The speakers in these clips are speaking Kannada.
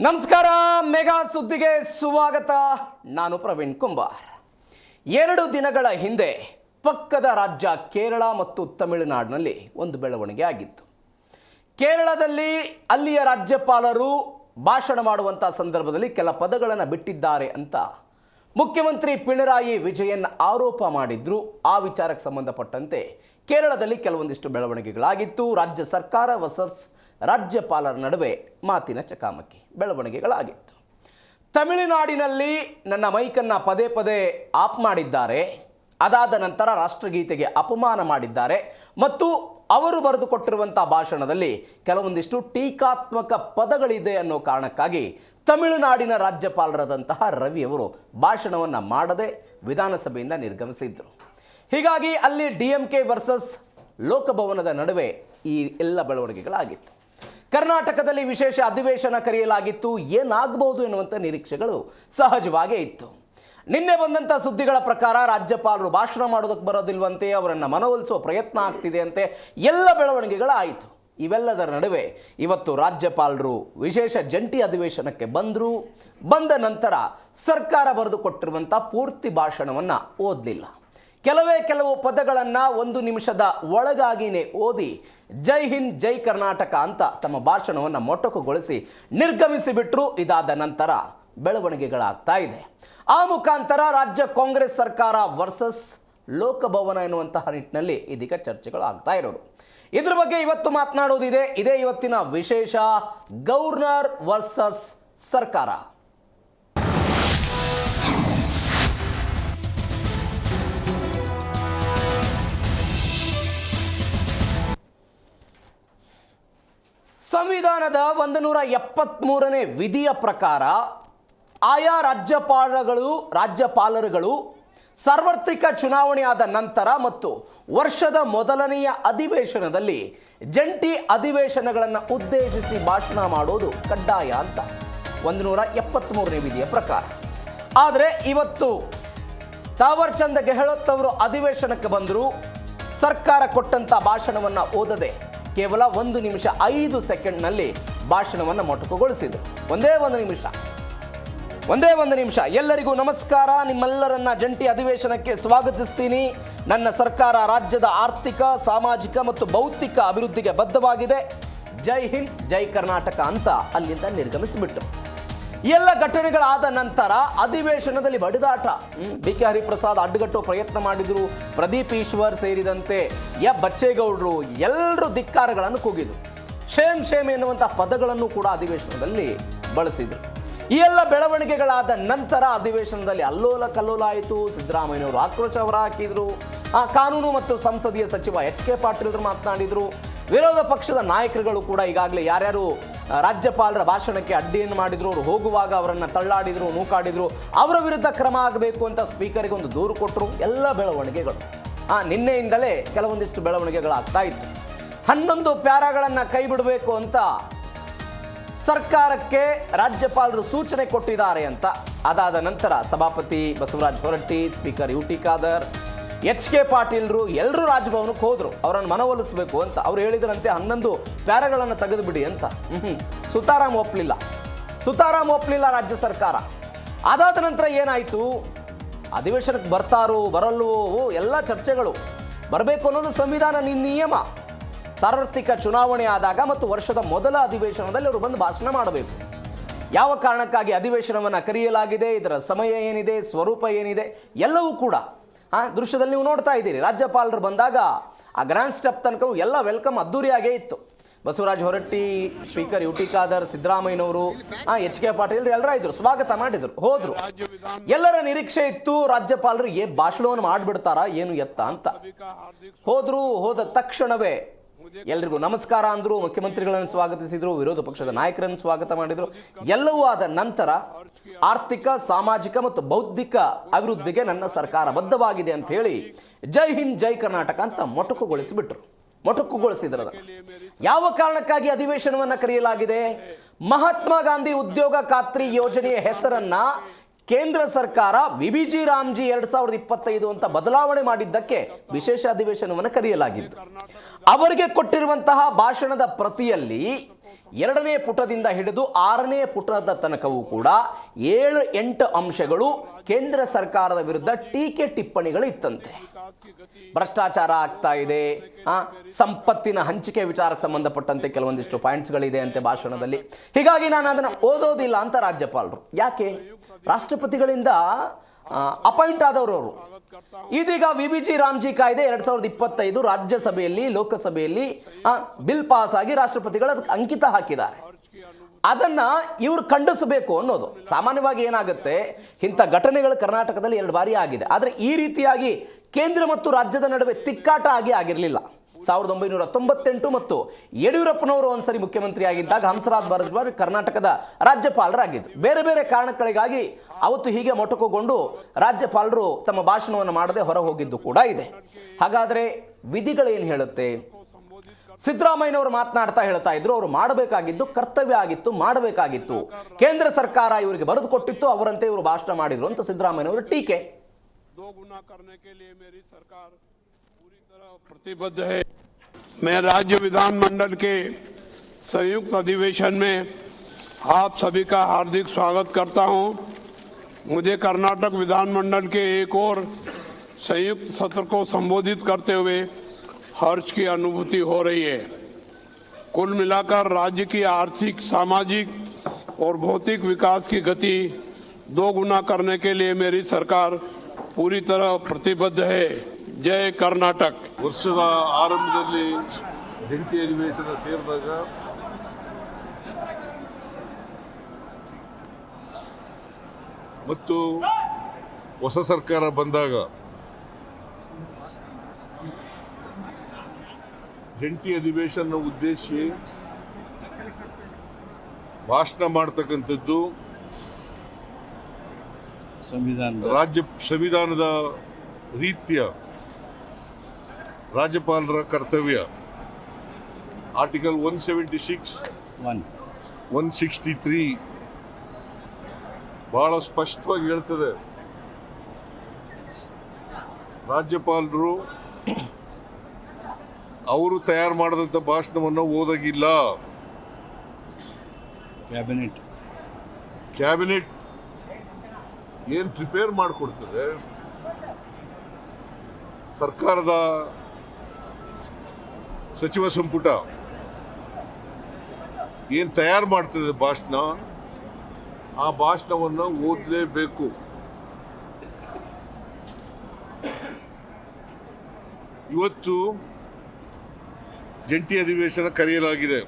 ನಮಸ್ಕಾರ, ಮೆಗಾ ಸುದ್ದಿಗೆ ಸ್ವಾಗತ. ನಾನು ಪ್ರವೀಣ್ ಕುಂಬಾರ್. 2 ದಿನಗಳ ಹಿಂದೆ ಪಕ್ಕದ ರಾಜ್ಯ ಕೇರಳ ಮತ್ತು ತಮಿಳುನಾಡಿನಲ್ಲಿ ಒಂದು ಬೆಳವಣಿಗೆ ಆಗಿತ್ತು. ಕೇರಳದಲ್ಲಿ ಅಲ್ಲಿಯ ರಾಜ್ಯಪಾಲರು ಭಾಷಣ ಮಾಡುವಂಥ ಸಂದರ್ಭದಲ್ಲಿ ಕೆಲ ಪದಗಳನ್ನು ಬಿಟ್ಟಿದ್ದಾರೆ ಅಂತ ಮುಖ್ಯಮಂತ್ರಿ ಪಿಣರಾಯಿ ವಿಜಯನ್ ಆರೋಪ ಮಾಡಿದ್ರು. ಆ ವಿಚಾರಕ್ಕೆ ಸಂಬಂಧಪಟ್ಟಂತೆ ಕೇರಳದಲ್ಲಿ ಕೆಲವೊಂದಿಷ್ಟು ಬೆಳವಣಿಗೆಗಳಾಗಿತ್ತು. ರಾಜ್ಯ ಸರ್ಕಾರ ವರ್ಸಸ್ ರಾಜ್ಯಪಾಲರ ನಡುವೆ ಮಾತಿನ ಚಕಾಮಕಿ ಬೆಳವಣಿಗೆಗಳಾಗಿತ್ತು. ತಮಿಳುನಾಡಿನಲ್ಲಿ ನನ್ನ ಮೈಕನ್ನು ಪದೇ ಪದೇ ಆಫ್ ಮಾಡಿದ್ದಾರೆ. ಅದಾದ ನಂತರ ರಾಷ್ಟ್ರಗೀತೆಗೆ ಅಪಮಾನ ಮಾಡಿದ್ದಾರೆ ಮತ್ತು ಅವರು ಬರೆದುಕೊಟ್ಟಿರುವಂಥ ಭಾಷಣದಲ್ಲಿ ಕೆಲವೊಂದಿಷ್ಟು ಟೀಕಾತ್ಮಕ ಪದಗಳಿದೆ ಅನ್ನೋ ಕಾರಣಕ್ಕಾಗಿ ತಮಿಳುನಾಡಿನ ರಾಜ್ಯಪಾಲರಾದಂತಹ ರವಿಯವರು ಭಾಷಣವನ್ನು ಮಾಡದೆ ವಿಧಾನಸಭೆಯಿಂದ ನಿರ್ಗಮಿಸಿದ್ರು. ಹೀಗಾಗಿ ಅಲ್ಲಿ DMK ವರ್ಸಸ್ ಲೋಕಭವನದ ನಡುವೆ ಈ ಎಲ್ಲ ಬೆಳವಣಿಗೆಗಳಾಗಿತ್ತು. ಕರ್ನಾಟಕದಲ್ಲಿ ವಿಶೇಷ ಅಧಿವೇಶನ ಕರೆಯಲಾಗಿತ್ತು. ಏನಾಗಬಹುದು ಎನ್ನುವಂಥ ನಿರೀಕ್ಷೆಗಳು ಸಹಜವಾಗೇ ಇತ್ತು. ನಿನ್ನೆ ಬಂದಂಥ ಸುದ್ದಿಗಳ ಪ್ರಕಾರ ರಾಜ್ಯಪಾಲರು ಭಾಷಣ ಮಾಡೋದಕ್ಕೆ ಬರೋದಿಲ್ವಂತೆ, ಅವರನ್ನು ಮನವೊಲಿಸುವ ಪ್ರಯತ್ನ ಆಗ್ತಿದೆ ಅಂತೆ. ಎಲ್ಲ ಬೆಳವಣಿಗೆಗಳಾಯಿತು. ಇವೆಲ್ಲದರ ನಡುವೆ ಇವತ್ತು ರಾಜ್ಯಪಾಲರು ವಿಶೇಷ ಜಂಟಿ ಅಧಿವೇಶನಕ್ಕೆ ಬಂದರು. ಬಂದ ನಂತರ ಸರ್ಕಾರ ಬರೆದುಕೊಟ್ಟಿರುವಂಥ ಪೂರ್ತಿ ಭಾಷಣವನ್ನು ಓದಲಿಲ್ಲ. ಕೆಲವು ಪದಗಳನ್ನು 1 ನಿಮಿಷದ ಒಳಗಾಗಿಯೇ ಓದಿ ಜೈ ಹಿಂದ್ ಜೈ ಕರ್ನಾಟಕ ಅಂತ ತಮ್ಮ ಭಾಷಣವನ್ನು ಮೊಟಕುಗೊಳಿಸಿ ನಿರ್ಗಮಿಸಿಬಿಟ್ರು. ಇದಾದ ನಂತರ ಬೆಳವಣಿಗೆಗಳಾಗ್ತಾ ಇದೆ. ಆ ಮುಖಾಂತರ ರಾಜ್ಯ ಕಾಂಗ್ರೆಸ್ ಸರ್ಕಾರ ವರ್ಸಸ್ ಲೋಕಭವನ ಎನ್ನುವಂತಹ ನಿಟ್ಟಿನಲ್ಲಿ ಇದೀಗ ಚರ್ಚೆಗಳು ಆಗ್ತಾ ಇರೋದು. ಇದ್ರ ಬಗ್ಗೆ ಇವತ್ತು ಮಾತನಾಡೋದಿದೆ. ಇದೇ ಇವತ್ತಿನ ವಿಶೇಷ, ಗವರ್ನರ್ ವರ್ಸಸ್ ಸರ್ಕಾರ. ಸಂವಿಧಾನದ 173ನೇ ವಿಧಿಯ ಪ್ರಕಾರ ಆಯಾ ರಾಜ್ಯಪಾಲರುಗಳು ಸಾರ್ವತ್ರಿಕ ಚುನಾವಣೆ ಆದ ನಂತರ ಮತ್ತು ವರ್ಷದ ಮೊದಲನೆಯ ಅಧಿವೇಶನದಲ್ಲಿ ಜಂಟಿ ಅಧಿವೇಶನಗಳನ್ನು ಉದ್ದೇಶಿಸಿ ಭಾಷಣ ಮಾಡೋದು ಕಡ್ಡಾಯ ಅಂತ 173ನೇ ವಿಧಿಯ ಪ್ರಕಾರ. ಆದರೆ ಇವತ್ತು ತಾವರ್ ಚಂದ್ ಗೆಹ್ಲೋಟ್ ಅವರು ಅಧಿವೇಶನಕ್ಕೆ ಬಂದರು. ಸರ್ಕಾರ ಕೊಟ್ಟಂಥ ಭಾಷಣವನ್ನು ಓದದೆ ಕೇವಲ 1 ನಿಮಿಷ 5 ಸೆಕೆಂಡ್ನಲ್ಲಿ ಭಾಷಣವನ್ನು ಮೊಟಕುಗೊಳಿಸಿದರು. ಒಂದೇ ಒಂದು ನಿಮಿಷ. ಎಲ್ಲರಿಗೂ ನಮಸ್ಕಾರ. ನಿಮ್ಮೆಲ್ಲರನ್ನ ಜಂಟಿ ಅಧಿವೇಶನಕ್ಕೆ ಸ್ವಾಗತಿಸ್ತೀನಿ. ನನ್ನ ಸರ್ಕಾರ ರಾಜ್ಯದ ಆರ್ಥಿಕ, ಸಾಮಾಜಿಕ ಮತ್ತು ಭೌತಿಕ ಅಭಿವೃದ್ಧಿಗೆ ಬದ್ಧವಾಗಿದೆ. ಜೈ ಹಿಂದ್ ಜೈ ಕರ್ನಾಟಕ ಅಂತ ಅಲ್ಲಿಂದ ನಿರ್ಗಮಿಸಿಬಿಟ್ರು. ಎಲ್ಲ ಘಟನೆಗಳಾದ ನಂತರ ಅಧಿವೇಶನದಲ್ಲಿ ಬಡಿದಾಟ. DK ಹರಿಪ್ರಸಾದ್ ಅಡ್ಡಗಟ್ಟುವ ಪ್ರಯತ್ನ ಮಾಡಿದ್ರು. ಪ್ರದೀಪ್ ಈಶ್ವರ್ ಸೇರಿದಂತೆ ಬಚ್ಚೇಗೌಡರು ಎಲ್ಲರೂ ಧಿಕ್ಕಾರಗಳನ್ನು ಕೂಗಿದ್ರು. ಶೇಮ್ ಎನ್ನುವಂಥ ಪದಗಳನ್ನು ಕೂಡ ಅಧಿವೇಶನದಲ್ಲಿ ಬಳಸಿದ್ರು. ಈ ಎಲ್ಲ ಬೆಳವಣಿಗೆಗಳಾದ ನಂತರ ಅಧಿವೇಶನದಲ್ಲಿ ಅಲ್ಲೋಲ ಕಲ್ಲೋಲ ಆಯಿತು. ಸಿದ್ದರಾಮಯ್ಯನವರು ಆಕ್ರೋಶ ಹೊರಹಾಕಿದ್ರು. ಕಾನೂನು ಮತ್ತು ಸಂಸದೀಯ ಸಚಿವ HK ಪಾಟೀಲ್ ಮಾತನಾಡಿದರು. ವಿರೋಧ ಪಕ್ಷದ ನಾಯಕರುಗಳು ಕೂಡ ಈಗಾಗಲೇ ಯಾರ್ಯಾರು ರಾಜ್ಯಪಾಲರ ಭಾಷಣಕ್ಕೆ ಅಡ್ಡಿಯನ್ನು ಮಾಡಿದ್ರು, ಅವರು ಹೋಗುವಾಗ ಅವರನ್ನು ತಳ್ಳಾಡಿದ್ರು, ನೂಕಾಡಿದ್ರು, ಅವರ ವಿರುದ್ಧ ಕ್ರಮ ಆಗಬೇಕು ಅಂತ ಸ್ಪೀಕರ್ಗೆ ಒಂದು ದೂರು ಕೊಟ್ಟರು. ಎಲ್ಲ ಬೆಳವಣಿಗೆಗಳು ನಿನ್ನೆಯಿಂದಲೇ ಕೆಲವೊಂದಿಷ್ಟು ಬೆಳವಣಿಗೆಗಳಾಗ್ತಾ ಇತ್ತು. 11 ಪ್ಯಾರಾಗಳನ್ನು ಕೈ ಬಿಡಬೇಕು ಅಂತ ಸರ್ಕಾರಕ್ಕೆ ರಾಜ್ಯಪಾಲರು ಸೂಚನೆ ಕೊಟ್ಟಿದ್ದಾರೆ ಅಂತ. ಅದಾದ ನಂತರ ಸಭಾಪತಿ Basavaraj Horatti, speaker UT Khader, HK ಪಾಟೀಲ್ರು ಎಲ್ಲರೂ ರಾಜಭವನಕ್ಕೆ ಹೋದರು ಅವರನ್ನು ಮನವೊಲಿಸಬೇಕು ಅಂತ. ಅವ್ರು ಹೇಳಿದ್ರಂತೆ 11 ಪ್ಯಾರಗಳನ್ನು ತೆಗೆದು ಬಿಡಿ ಅಂತ. ಸುತಾರಾಮ್ ಒಪ್ಪಲಿಲ್ಲ ರಾಜ್ಯ ಸರ್ಕಾರ. ಅದಾದ ನಂತರ ಏನಾಯಿತು? ಅಧಿವೇಶನಕ್ಕೆ ಬರ್ತಾರೋ ಬರಲ್ವೋ ಎಲ್ಲ ಚರ್ಚೆಗಳು. ಬರಬೇಕು ಅನ್ನೋದು ಸಂವಿಧಾನ ನಿಯಮ. ಸಾರ್ವತ್ರಿಕ ಚುನಾವಣೆ ಆದಾಗ ಮತ್ತು ವರ್ಷದ ಮೊದಲ ಅಧಿವೇಶನದಲ್ಲಿ ಅವರು ಬಂದು ಭಾಷಣ ಮಾಡಬೇಕು. ಯಾವ ಕಾರಣಕ್ಕಾಗಿ ಅಧಿವೇಶನವನ್ನು ಕರೆಯಲಾಗಿದೆ, ಇದರ ಸಮಯ ಏನಿದೆ, ಸ್ವರೂಪ ಏನಿದೆ, ಎಲ್ಲವೂ ಕೂಡ ದೃಶ್ಯದಲ್ಲಿ ನೀವು ನೋಡ್ತಾ ಇದ್ದೀರಿ. ರಾಜ್ಯಪಾಲರು ಬಂದಾಗ ಆ ಗ್ರ್ಯಾಂಡ್ ಸ್ಟೆಪ್ ತನಕ ಎಲ್ಲ ವೆಲ್ಕಮ್ ಅದ್ದೂರಿಯಾಗೇ ಇತ್ತು. ಬಸವರಾಜ ಹೊರಟ್ಟಿ, ಸ್ಪೀಕರ್ UT ಖಾದರ್, ಸಿದ್ದರಾಮಯ್ಯನವರು, HK ಪಾಟೀಲ್ ಎಲ್ಲರ ಇದ್ರು, ಸ್ವಾಗತ ಮಾಡಿದ್ರು, ಹೋದ್ರು. ಎಲ್ಲರ ನಿರೀಕ್ಷೆ ಇತ್ತು ರಾಜ್ಯಪಾಲರು ಭಾಷಣವನ್ನು ಮಾಡಿಬಿಡ್ತಾರಾ ಏನು ಎತ್ತ ಅಂತ. ಹೋದ ತಕ್ಷಣವೇ ಎಲ್ರಿಗೂ ನಮಸ್ಕಾರ ಅಂದ್ರು. ಮುಖ್ಯಮಂತ್ರಿಗಳನ್ನು ಸ್ವಾಗತಿಸಿದ್ರು, ವಿರೋಧ ಪಕ್ಷದ ನಾಯಕರನ್ನು ಸ್ವಾಗತ ಮಾಡಿದ್ರು. ಎಲ್ಲವೂ ಆದ ನಂತರ ಆರ್ಥಿಕ, ಸಾಮಾಜಿಕ ಮತ್ತು ಬೌದ್ಧಿಕ ಅಭಿವೃದ್ಧಿಗೆ ನನ್ನ ಸರ್ಕಾರ ಬದ್ಧವಾಗಿದೆ ಅಂತ ಹೇಳಿ ಜೈ ಹಿಂದ್ ಜೈ ಕರ್ನಾಟಕ ಅಂತ ಮೊಟಕುಗೊಳಿಸಿದ್ರು. ಯಾವ ಕಾರಣಕ್ಕಾಗಿ ಅಧಿವೇಶನವನ್ನು ಕರೆಯಲಾಗಿದೆ? ಮಹಾತ್ಮ ಗಾಂಧಿ ಉದ್ಯೋಗ ಖಾತ್ರಿ ಯೋಜನೆಯ ಹೆಸರನ್ನ ಕೇಂದ್ರ ಸರ್ಕಾರ VBG ರಾಮ್ಜಿ 2025 ಅಂತ ಬದಲಾವಣೆ ಮಾಡಿದ್ದಕ್ಕೆ ವಿಶೇಷ ಅಧಿವೇಶನವನ್ನು ಕರೆಯಲಾಗಿತ್ತು. ಅವರಿಗೆ ಕೊಟ್ಟಿರುವಂತಹ ಭಾಷಣದ ಪ್ರತಿಯಲ್ಲಿ 2ನೇ ಪುಟದಿಂದ ಹಿಡಿದು 6ನೇ ಪುಟದ ತನಕವೂ ಕೂಡ 7-8 ಅಂಶಗಳು ಕೇಂದ್ರ ಸರ್ಕಾರದ ವಿರುದ್ಧ ಟೀಕೆ ಟಿಪ್ಪಣಿಗಳು ಇತ್ತಂತೆ. ಭ್ರಷ್ಟಾಚಾರ ಆಗ್ತಾ ಇದೆ, ಸಂಪತ್ತಿನ ಹಂಚಿಕೆ ವಿಚಾರಕ್ಕೆ ಸಂಬಂಧಪಟ್ಟಂತೆ ಕೆಲವೊಂದಿಷ್ಟು ಪಾಯಿಂಟ್ಸ್ಗಳಿದೆ ಅಂತೆ ಭಾಷಣದಲ್ಲಿ. ಹೀಗಾಗಿ ನಾನು ಅದನ್ನು ಓದೋದಿಲ್ಲ ಅಂತ ರಾಜ್ಯಪಾಲರು. ಯಾಕೆ? ರಾಷ್ಟ್ರಪತಿಗಳಿಂದ ಅಪಾಯಿಂಟ್ ಆದವರು ಅವರು. ಇದೀಗ ವಿಬಿಜಿ ರಾಮ್ಜಿ ಕಾಯ್ದೆ 2025 ರಾಜ್ಯಸಭೆಯಲ್ಲಿ ಲೋಕಸಭೆಯಲ್ಲಿ ಬಿಲ್ ಪಾಸ್ ಆಗಿ ರಾಷ್ಟ್ರಪತಿಗಳು ಅದಕ್ಕೆ ಅಂಕಿತ ಹಾಕಿದ್ದಾರೆ. ಅದನ್ನ ಇವರು ಖಂಡಿಸಬೇಕು ಅನ್ನೋದು. ಸಾಮಾನ್ಯವಾಗಿ ಏನಾಗುತ್ತೆ, ಇಂಥ ಘಟನೆಗಳು ಕರ್ನಾಟಕದಲ್ಲಿ 2 ಬಾರಿ ಆಗಿದೆ. ಆದರೆ ಈ ರೀತಿಯಾಗಿ ಕೇಂದ್ರ ಮತ್ತು ರಾಜ್ಯದ ನಡುವೆ ತಿಕ್ಕಾಟ ಆಗಿರಲಿಲ್ಲ. 1998 ಮತ್ತು ಯಡಿಯೂರಪ್ಪನವರು ಒಂದ್ಸರಿ ಮುಖ್ಯಮಂತ್ರಿ ಆಗಿದ್ದಾಗ ಹಂಸರಾಜ್ ಭಾರದ್ವಾಜ್ ಕರ್ನಾಟಕದ ರಾಜ್ಯಪಾಲರಾಗಿದ್ದರು. ಬೇರೆ ಬೇರೆ ಕಾರಣಗಳಿಗಾಗಿ ಅವತ್ತು ಹೀಗೆ ಮೊಟಕುಗೊಂಡು ರಾಜ್ಯಪಾಲರು ತಮ್ಮ ಭಾಷಣವನ್ನು ಮಾಡದೆ ಹೊರ ಹೋಗಿದ್ದು ಕೂಡ ಇದೆ. ಹಾಗಾದರೆ ವಿಧಿಗಳೇನು ಹೇಳುತ್ತೆ? ಸಿದ್ದರಾಮಯ್ಯನವರು ಮಾತನಾಡ್ತಾ ಹೇಳ್ತಾ ಇದ್ರು, ಅವರು ಮಾಡಬೇಕಾಗಿದ್ದು ಕರ್ತವ್ಯ ಆಗಿತ್ತು, ಮಾಡಬೇಕಾಗಿತ್ತು, ಕೇಂದ್ರ ಸರ್ಕಾರ ಇವರಿಗೆ ಬರೆದು ಕೊಟ್ಟಿತ್ತು, ಅವರಂತೆ ಇವರು ಭಾಷಣ ಮಾಡಿದ್ರು ಅಂತ ಸಿದ್ದರಾಮಯ್ಯನವರು ಟೀಕೆ. प्रतिबद्ध है। मैं राज्य विधानमंडल के संयुक्त अधिवेशन में आप सभी का हार्दिक स्वागत करता हूं। मुझे कर्नाटक विधानमंडल के एक और संयुक्त सत्र को संबोधित करते हुए हर्ष की अनुभूति हो रही है। कुल मिलाकर राज्य की आर्थिक, सामाजिक और भौतिक विकास की गति 2 गुना करने के लिए मेरी सरकार पूरी तरह प्रतिबद्ध है। जय कर्नाटक। ವರ್ಷದ ಆರಂಭದಲ್ಲಿ ಜಂಟಿ ಅಧಿವೇಶನ ಸೇರಿದಾಗ ಮತ್ತು ಹೊಸ ಸರ್ಕಾರ ಬಂದಾಗ ಜಂಟಿ ಅಧಿವೇಶನ ಉದ್ದೇಶಿಸಿ ಭಾಷಣ ಮಾಡ್ತಕ್ಕಂಥದ್ದು ರಾಜ್ಯ ಸಂವಿಧಾನದ ರೀತಿಯ ರಾಜ್ಯಪಾಲರ ಕರ್ತವ್ಯ. ಆರ್ಟಿಕಲ್ 176, 163 ಬಹಳ ಸ್ಪಷ್ಟವಾಗಿ ಹೇಳ್ತದೆ, ರಾಜ್ಯಪಾಲರು ಅವರು ತಯಾರು ಮಾಡಿದಂಥ ಭಾಷಣವನ್ನು ಓದಾಗಿಲ್ಲ. ಕ್ಯಾಬಿನೆಟ್ ಏನು ಪ್ರಿಪೇರ್ ಮಾಡಿಕೊಡ್ತದೆ, ಸರ್ಕಾರದ ಸಚಿವ ಸಂಪುಟ ಏನು ತಯಾರು ಮಾಡ್ತದೆ ಭಾಷಣ, ಆ ಭಾಷಣವನ್ನು ಓದಲೇಬೇಕು. ಇವತ್ತು ಜಂಟಿ ಅಧಿವೇಶನ ಕರೆಯಲಾಗಿದೆ.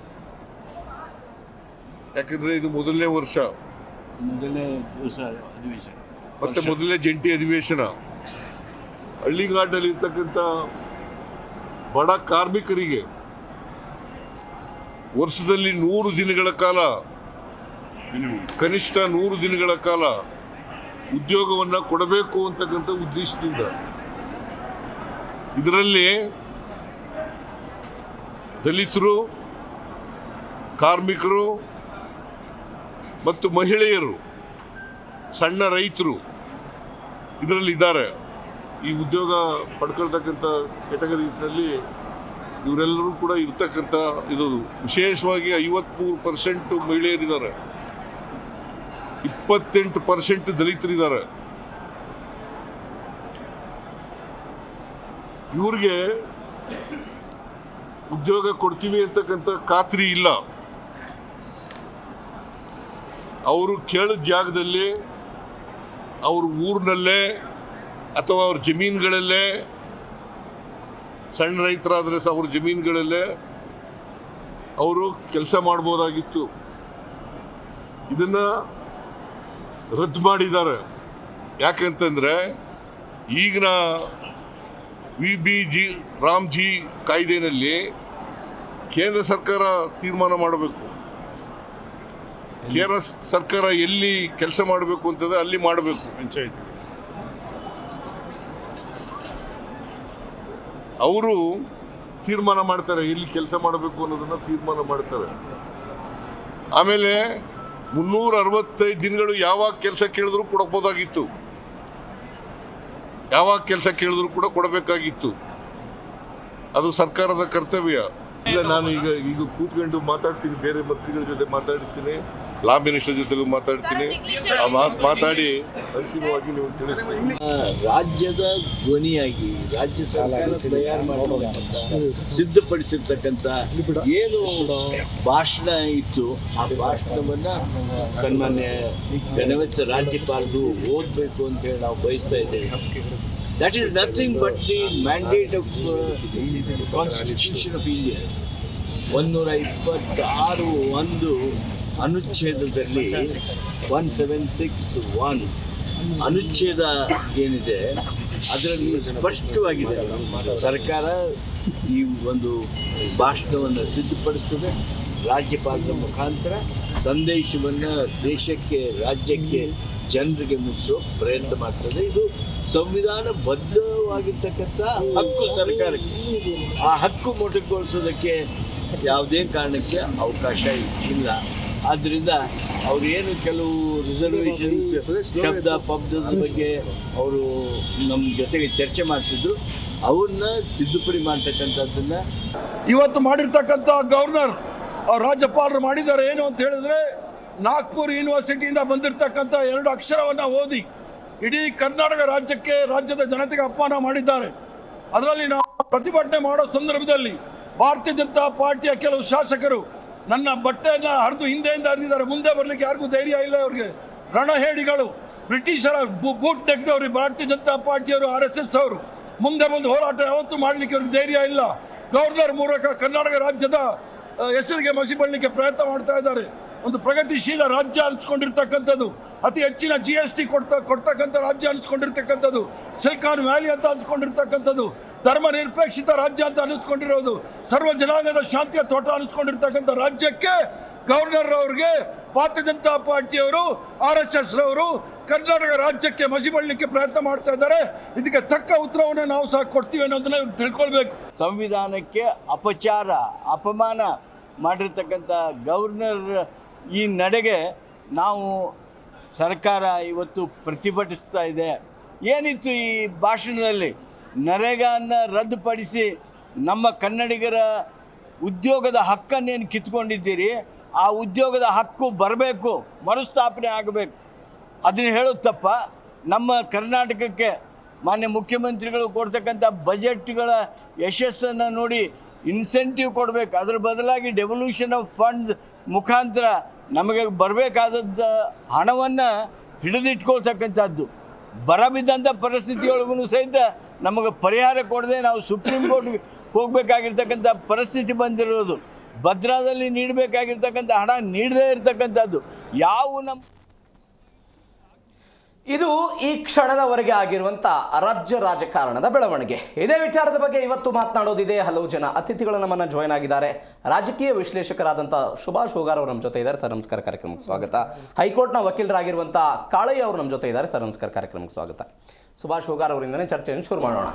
ಯಾಕಂದ್ರೆ ಇದು ಮೊದಲನೇ ವರ್ಷ, ಮೊದಲನೇ ದಿವಸ ಅಧಿವೇಶನ, ಮತ್ತೆ ಮೊದಲನೇ ಜಂಟಿ ಅಧಿವೇಶನ. ಹಳ್ಳಿಗಾಡಿನಲ್ಲಿ ಇರ್ತಕ್ಕಂಥ ಬಡ ಕಾರ್ಮಿಕರಿಗೆ ವರ್ಷದಲ್ಲಿ 100 ದಿನಗಳ ಕಾಲ, ಕನಿಷ್ಠ 100 ದಿನಗಳ ಕಾಲ ಉದ್ಯೋಗವನ್ನು ಕೊಡಬೇಕು ಅಂತಕ್ಕಂಥ ಉದ್ದೇಶದಿಂದ ಇದರಲ್ಲಿ ದಲಿತರು, ಕಾರ್ಮಿಕರು ಮತ್ತು ಮಹಿಳೆಯರು, ಸಣ್ಣ ರೈತರು ಇದರಲ್ಲಿದ್ದಾರೆ. ಈ ಉದ್ಯೋಗ ಪಡ್ಕೊಳ್ತಕ್ಕಂಥ ಕೆಟಗರಿನಲ್ಲಿ ಇವರೆಲ್ಲರೂ ಕೂಡ ಇರ್ತಕ್ಕಂಥ ಇದು ವಿಶೇಷವಾಗಿ 53% ಮಹಿಳೆಯರಿದ್ದಾರೆ, 28% ದಲಿತರಿದ್ದಾರೆ. ಇವ್ರಿಗೆ ಉದ್ಯೋಗ ಕೊಡ್ತೀವಿ ಅಂತಕ್ಕಂಥ ಖಾತ್ರಿ ಇಲ್ಲ. ಅವರು ಕೇಳಿದ ಜಾಗದಲ್ಲಿ, ಅವ್ರ ಊರಿನಲ್ಲೇ ಅಥವಾ ಅವ್ರ ಜಮೀನುಗಳಲ್ಲೇ, ಸಣ್ಣ ರೈತರಾದರೆ ಅವ್ರ ಜಮೀನುಗಳಲ್ಲೇ ಅವರು ಕೆಲಸ ಮಾಡ್ಬೋದಾಗಿತ್ತು. ಇದನ್ನ ರದ್ದು ಮಾಡಿದ್ದಾರೆ. ಯಾಕಂತಂದ್ರೆ ಈಗಿನ ವಿಬಿಜಿ ರಾಮ್ಜಿ ಕಾಯ್ದೆನಲ್ಲಿ ಕೇಂದ್ರ ಸರ್ಕಾರ ತೀರ್ಮಾನ ಮಾಡಬೇಕು. ಕೇಂದ್ರ ಸರ್ಕಾರ ಎಲ್ಲಿ ಕೆಲಸ ಮಾಡಬೇಕು ಅಂತಂದ್ರೆ ಅಲ್ಲಿ ಮಾಡಬೇಕು. ಅವರು ತೀರ್ಮಾನ ಮಾಡ್ತಾರೆ ಎಲ್ಲಿ ಕೆಲಸ ಮಾಡಬೇಕು ಅನ್ನೋದನ್ನ ತೀರ್ಮಾನ ಮಾಡ್ತಾರೆ. ಆಮೇಲೆ 365 ದಿನಗಳು ಯಾವಾಗ ಕೆಲಸ ಕೇಳಿದ್ರು ಕೊಡಬಹುದಾಗಿತ್ತು, ಯಾವಾಗ ಕೆಲಸ ಕೇಳಿದ್ರು ಕೂಡ ಕೊಡಬೇಕಾಗಿತ್ತು. ಅದು ಸರ್ಕಾರದ ಕರ್ತವ್ಯ. ಇಲ್ಲ, ನಾನು ಈಗ ಕೂತ್ಕೊಂಡು ಮಾತಾಡ್ತೀನಿ, ಬೇರೆ ಮಂತ್ರಿಗಳ ಜೊತೆ ಮಾತಾಡ್ತೀನಿ, ಲಾ ಮಿನಿಸ್ಟರ್ ಜೊತೆಗೂ ಮಾತಾಡ್ತೀನಿ. ಆ ಮಾತಾಡಿ ಅಂತಿಮವಾಗಿ ನೀವು ತಿಳಿಸ್ತೀನಿ. ರಾಜ್ಯದ ಧ್ವನಿಯಾಗಿ ರಾಜ್ಯ ಸರ್ಕಾರ ತಯಾರು ಮಾಡತಕ್ಕಂಥ ಸಿದ್ಧಪಡಿಸಿರ್ತಕ್ಕಂಥ ಏನು ಭಾಷಣ ಇತ್ತು, ಆ ಭಾಷಣವನ್ನ ಸನ್ಮಾನ್ಯ ಘನವೆತ್ತ ರಾಜ್ಯಪಾಲರು ಓದಬೇಕು ಅಂತ ಹೇಳಿ ನಾವು ಬಯಸ್ತಾ ಇದ್ದೇವೆ. That is nothing but the mandate of constitution of India. 126(1) ಅನುಚ್ಛೇದದಲ್ಲಿ 1761 ಅನುಚ್ಛೇದ ಏನಿದೆ ಅದರಲ್ಲಿ ಸ್ಪಷ್ಟವಾಗಿದೆ, ಸರ್ಕಾರ ಈ ಒಂದು ಭಾಷಣವನ್ನು ಸಿದ್ಧಪಡಿಸ್ತದೆ, ರಾಜ್ಯಪಾಲರ ಮುಖಾಂತರ ಸಂದೇಶವನ್ನು ದೇಶಕ್ಕೆ, ರಾಜ್ಯಕ್ಕೆ, ಜನರಿಗೆ ಮುಟ್ಟಿಸೋ ಪ್ರಯತ್ನ ಮಾಡ್ತದೆ. ಇದು ಸಂವಿಧಾನಬದ್ಧವಾಗಿರ್ತಕ್ಕಂಥ ಹಕ್ಕು ಸರ್ಕಾರಕ್ಕೆ. ಆ ಹಕ್ಕು ಮೊಟಕುಗೊಳಿಸೋದಕ್ಕೆ ಯಾವುದೇ ಕಾರಣಕ್ಕೆ ಅವಕಾಶ ಇಲ್ಲ. ಆದ್ದರಿಂದ ಅವರು ಏನು ಕೆಲವು ರಿಸರ್ವೇಷನ್ಸ್ ಶಬ್ದ ಪಬ್ದದ ಬಗ್ಗೆ ಅವರು ನಮ್ಮ ಜೊತೆಗೆ ಚರ್ಚೆ ಮಾಡ್ತಿದ್ರು, ಅವನ್ನ ತಿದ್ದುಪಡಿ ಮಾಡ್ತಕ್ಕಂಥದ್ದನ್ನು ಇವತ್ತು ಮಾಡಿರ್ತಕ್ಕಂಥ ಗವರ್ನರ್ ಅವ್ರು ರಾಜ್ಯಪಾಲರು ಮಾಡಿದ್ದಾರೆ ಏನು ಅಂತ ಹೇಳಿದ್ರೆ, ನಾಗ್ಪುರ್ ಯೂನಿವರ್ಸಿಟಿಯಿಂದ ಬಂದಿರತಕ್ಕಂಥ 2 ಅಕ್ಷರವನ್ನು ಓದಿ ಇಡೀ ಕರ್ನಾಟಕ ರಾಜ್ಯಕ್ಕೆ, ರಾಜ್ಯದ ಜನತೆಗೆ ಅಪಮಾನ ಮಾಡಿದ್ದಾರೆ. ಅದರಲ್ಲಿ ನಾವು ಪ್ರತಿಭಟನೆ ಮಾಡೋ ಸಂದರ್ಭದಲ್ಲಿ ಭಾರತೀಯ ಜನತಾ ಪಾರ್ಟಿಯ ಕೆಲವು ಶಾಸಕರು ನನ್ನ ಬಟ್ಟೆಯನ್ನು ಹರಿದು ಹಿಂದೆಯಿಂದ ಹರಿದಿದ್ದಾರೆ. ಮುಂದೆ ಬರಲಿಕ್ಕೆ ಯಾರಿಗೂ ಧೈರ್ಯ ಇಲ್ಲ. ಅವ್ರಿಗೆ ರಣಹೇಡಿಗಳು, ಬ್ರಿಟಿಷರ ಬೂಟ್ ನೆಗೆದವರು ಭಾರತೀಯ ಜನತಾ ಪಾರ್ಟಿಯವರು, RSS ಅವರು ಮುಂದೆ ಬಂದು ಹೋರಾಟ ಯಾವತ್ತೂ ಮಾಡಲಿಕ್ಕೆ ಅವ್ರಿಗೆ ಧೈರ್ಯ ಇಲ್ಲ. ಗವರ್ನರ್ ಮೂಲಕ ಕರ್ನಾಟಕ ರಾಜ್ಯದ ಹೆಸರಿಗೆ ಮಸಿ ಬಳ್ಳಲಿಕ್ಕೆ ಪ್ರಯತ್ನ ಮಾಡ್ತಾ ಇದ್ದಾರೆ. ಒಂದು ಪ್ರಗತಿಶೀಲ ರಾಜ್ಯ ಅನಿಸ್ಕೊಂಡಿರ್ತಕ್ಕಂಥದ್ದು, ಅತಿ ಹೆಚ್ಚಿನ GST ಕೊಡ್ತಕ್ಕಂಥ ರಾಜ್ಯ ಅನಿಸ್ಕೊಂಡಿರ್ತಕ್ಕಂಥದ್ದು, ಸಿಲಿಕಾನ್ ವ್ಯಾಲಿ ಅಂತ ಅನಿಸ್ಕೊಂಡಿರ್ತಕ್ಕಂಥದ್ದು, ಧರ್ಮ ನಿರಪೇಕ್ಷಿತ ರಾಜ್ಯ ಅಂತ ಅನಿಸ್ಕೊಂಡಿರೋದು, ಸರ್ವ ಜನಾಂಗದ ಶಾಂತಿಯ ತೋಟ ಅನಿಸ್ಕೊಂಡಿರ್ತಕ್ಕಂಥ ರಾಜ್ಯಕ್ಕೆ ಗವರ್ನರ್ ಅವ್ರಿಗೆ ಭಾರತೀಯ ಜನತಾ ಪಾರ್ಟಿಯವರು, RSS ರವರು ಕರ್ನಾಟಕ ರಾಜ್ಯಕ್ಕೆ ಮಸಿ ಬಳ್ಳಲಿಕ್ಕೆ ಪ್ರಯತ್ನ ಮಾಡ್ತಾ ಇದ್ದಾರೆ. ಇದಕ್ಕೆ ತಕ್ಕ ಉತ್ತರವನ್ನು ನಾವು ಸಹ ಕೊಡ್ತೀವಿ ಅನ್ನೋದನ್ನ ಇವ್ರು ತಿಳ್ಕೊಳ್ಬೇಕು. ಸಂವಿಧಾನಕ್ಕೆ ಅಪಚಾರ, ಅಪಮಾನ ಮಾಡಿರ್ತಕ್ಕಂಥ ಗವರ್ನರ್ ಈ ನಡೆಗೆ ನಾವು ಸರ್ಕಾರ ಇವತ್ತು ಪ್ರತಿಭಟಿಸ್ತಾ ಇದೆ. ಏನಿತ್ತು ಈ ಭಾಷಣದಲ್ಲಿ? ನರೇಗಾನ ರದ್ದುಪಡಿಸಿ ನಮ್ಮ ಕನ್ನಡಿಗರ ಉದ್ಯೋಗದ ಹಕ್ಕನ್ನೇನು ಕಿತ್ಕೊಂಡಿದ್ದೀರಿ, ಆ ಉದ್ಯೋಗದ ಹಕ್ಕು ಬರಬೇಕು, ಮರುಸ್ಥಾಪನೆ ಆಗಬೇಕು. ಅದನ್ನು ಹೇಳೋದು ತಪ್ಪ? ನಮ್ಮ ಕರ್ನಾಟಕಕ್ಕೆ ಮಾನ್ಯ ಮುಖ್ಯಮಂತ್ರಿಗಳು ಕೊಡ್ತಕ್ಕಂಥ ಬಜೆಟ್ಗಳ ಯಶಸ್ಸನ್ನು ನೋಡಿ ಇನ್ಸೆಂಟಿವ್ ಕೊಡಬೇಕು. ಅದರ ಬದಲಾಗಿ ಡೆವಲ್ಯೂಷನ್ ಆಫ್ ಫಂಡ್ಸ್ ಮುಖಾಂತರ ನಮಗೆ ಬರಬೇಕಾದದ್ದು ಹಣವನ್ನು ಹಿಡಿದಿಟ್ಕೊಳ್ತಕ್ಕಂಥದ್ದು. ಬರಬಿದ್ದಂಥ ಪರಿಸ್ಥಿತಿಯೊಳಗೂ ಸಹಿತ ನಮಗೆ ಪರಿಹಾರ ಕೊಡದೆ ನಾವು ಸುಪ್ರೀಂ ಕೋರ್ಟ್ಗೆ ಹೋಗಬೇಕಾಗಿರ್ತಕ್ಕಂಥ ಪರಿಸ್ಥಿತಿ ಬಂದಿರೋದು. ಭದ್ರಾದಲ್ಲಿ ನೀಡಬೇಕಾಗಿರ್ತಕ್ಕಂಥ ಹಣ ನೀಡದೇ ಇರತಕ್ಕಂಥದ್ದು ಇದು ಈ ಕ್ಷಣದವರೆಗೆ ಆಗಿರುವಂಥ ರಾಜ್ಯ ರಾಜಕಾರಣದ ಬೆಳವಣಿಗೆ. ಇದೇ ವಿಚಾರದ ಬಗ್ಗೆ ಇವತ್ತು ಮಾತನಾಡೋದಿದೆ. ಹಲವು ಜನ ಅತಿಥಿಗಳು ನಮ್ಮನ್ನು ಜಾಯ್ನ್ ಆಗಿದ್ದಾರೆ. ರಾಜಕೀಯ ವಿಶ್ಲೇಷಕರಾದಂಥ ಸುಭಾಷ್ ಹೋಗಾರ್ ಅವರು ನಮ್ಮ ಜೊತೆ ಇದ್ದಾರೆ. ಸರ್ ನಮಸ್ಕಾರ, ಕಾರ್ಯಕ್ರಮಕ್ಕೆ ಸ್ವಾಗತ. ಹೈಕೋರ್ಟ್ನ ವಕೀಲರಾಗಿರುವಂಥ ಕಾಳಯ್ಯ ಅವರು ನಮ್ಮ ಜೊತೆ ಇದ್ದಾರೆ. ಸರ್ ನಮಸ್ಕಾರ, ಕಾರ್ಯಕ್ರಮಕ್ಕೆ ಸ್ವಾಗತ. ಸುಭಾಷ್ ಹೋಗಾರ್ ಅವರಿಂದನೇ ಚರ್ಚೆಯನ್ನು ಶುರು ಮಾಡೋಣ.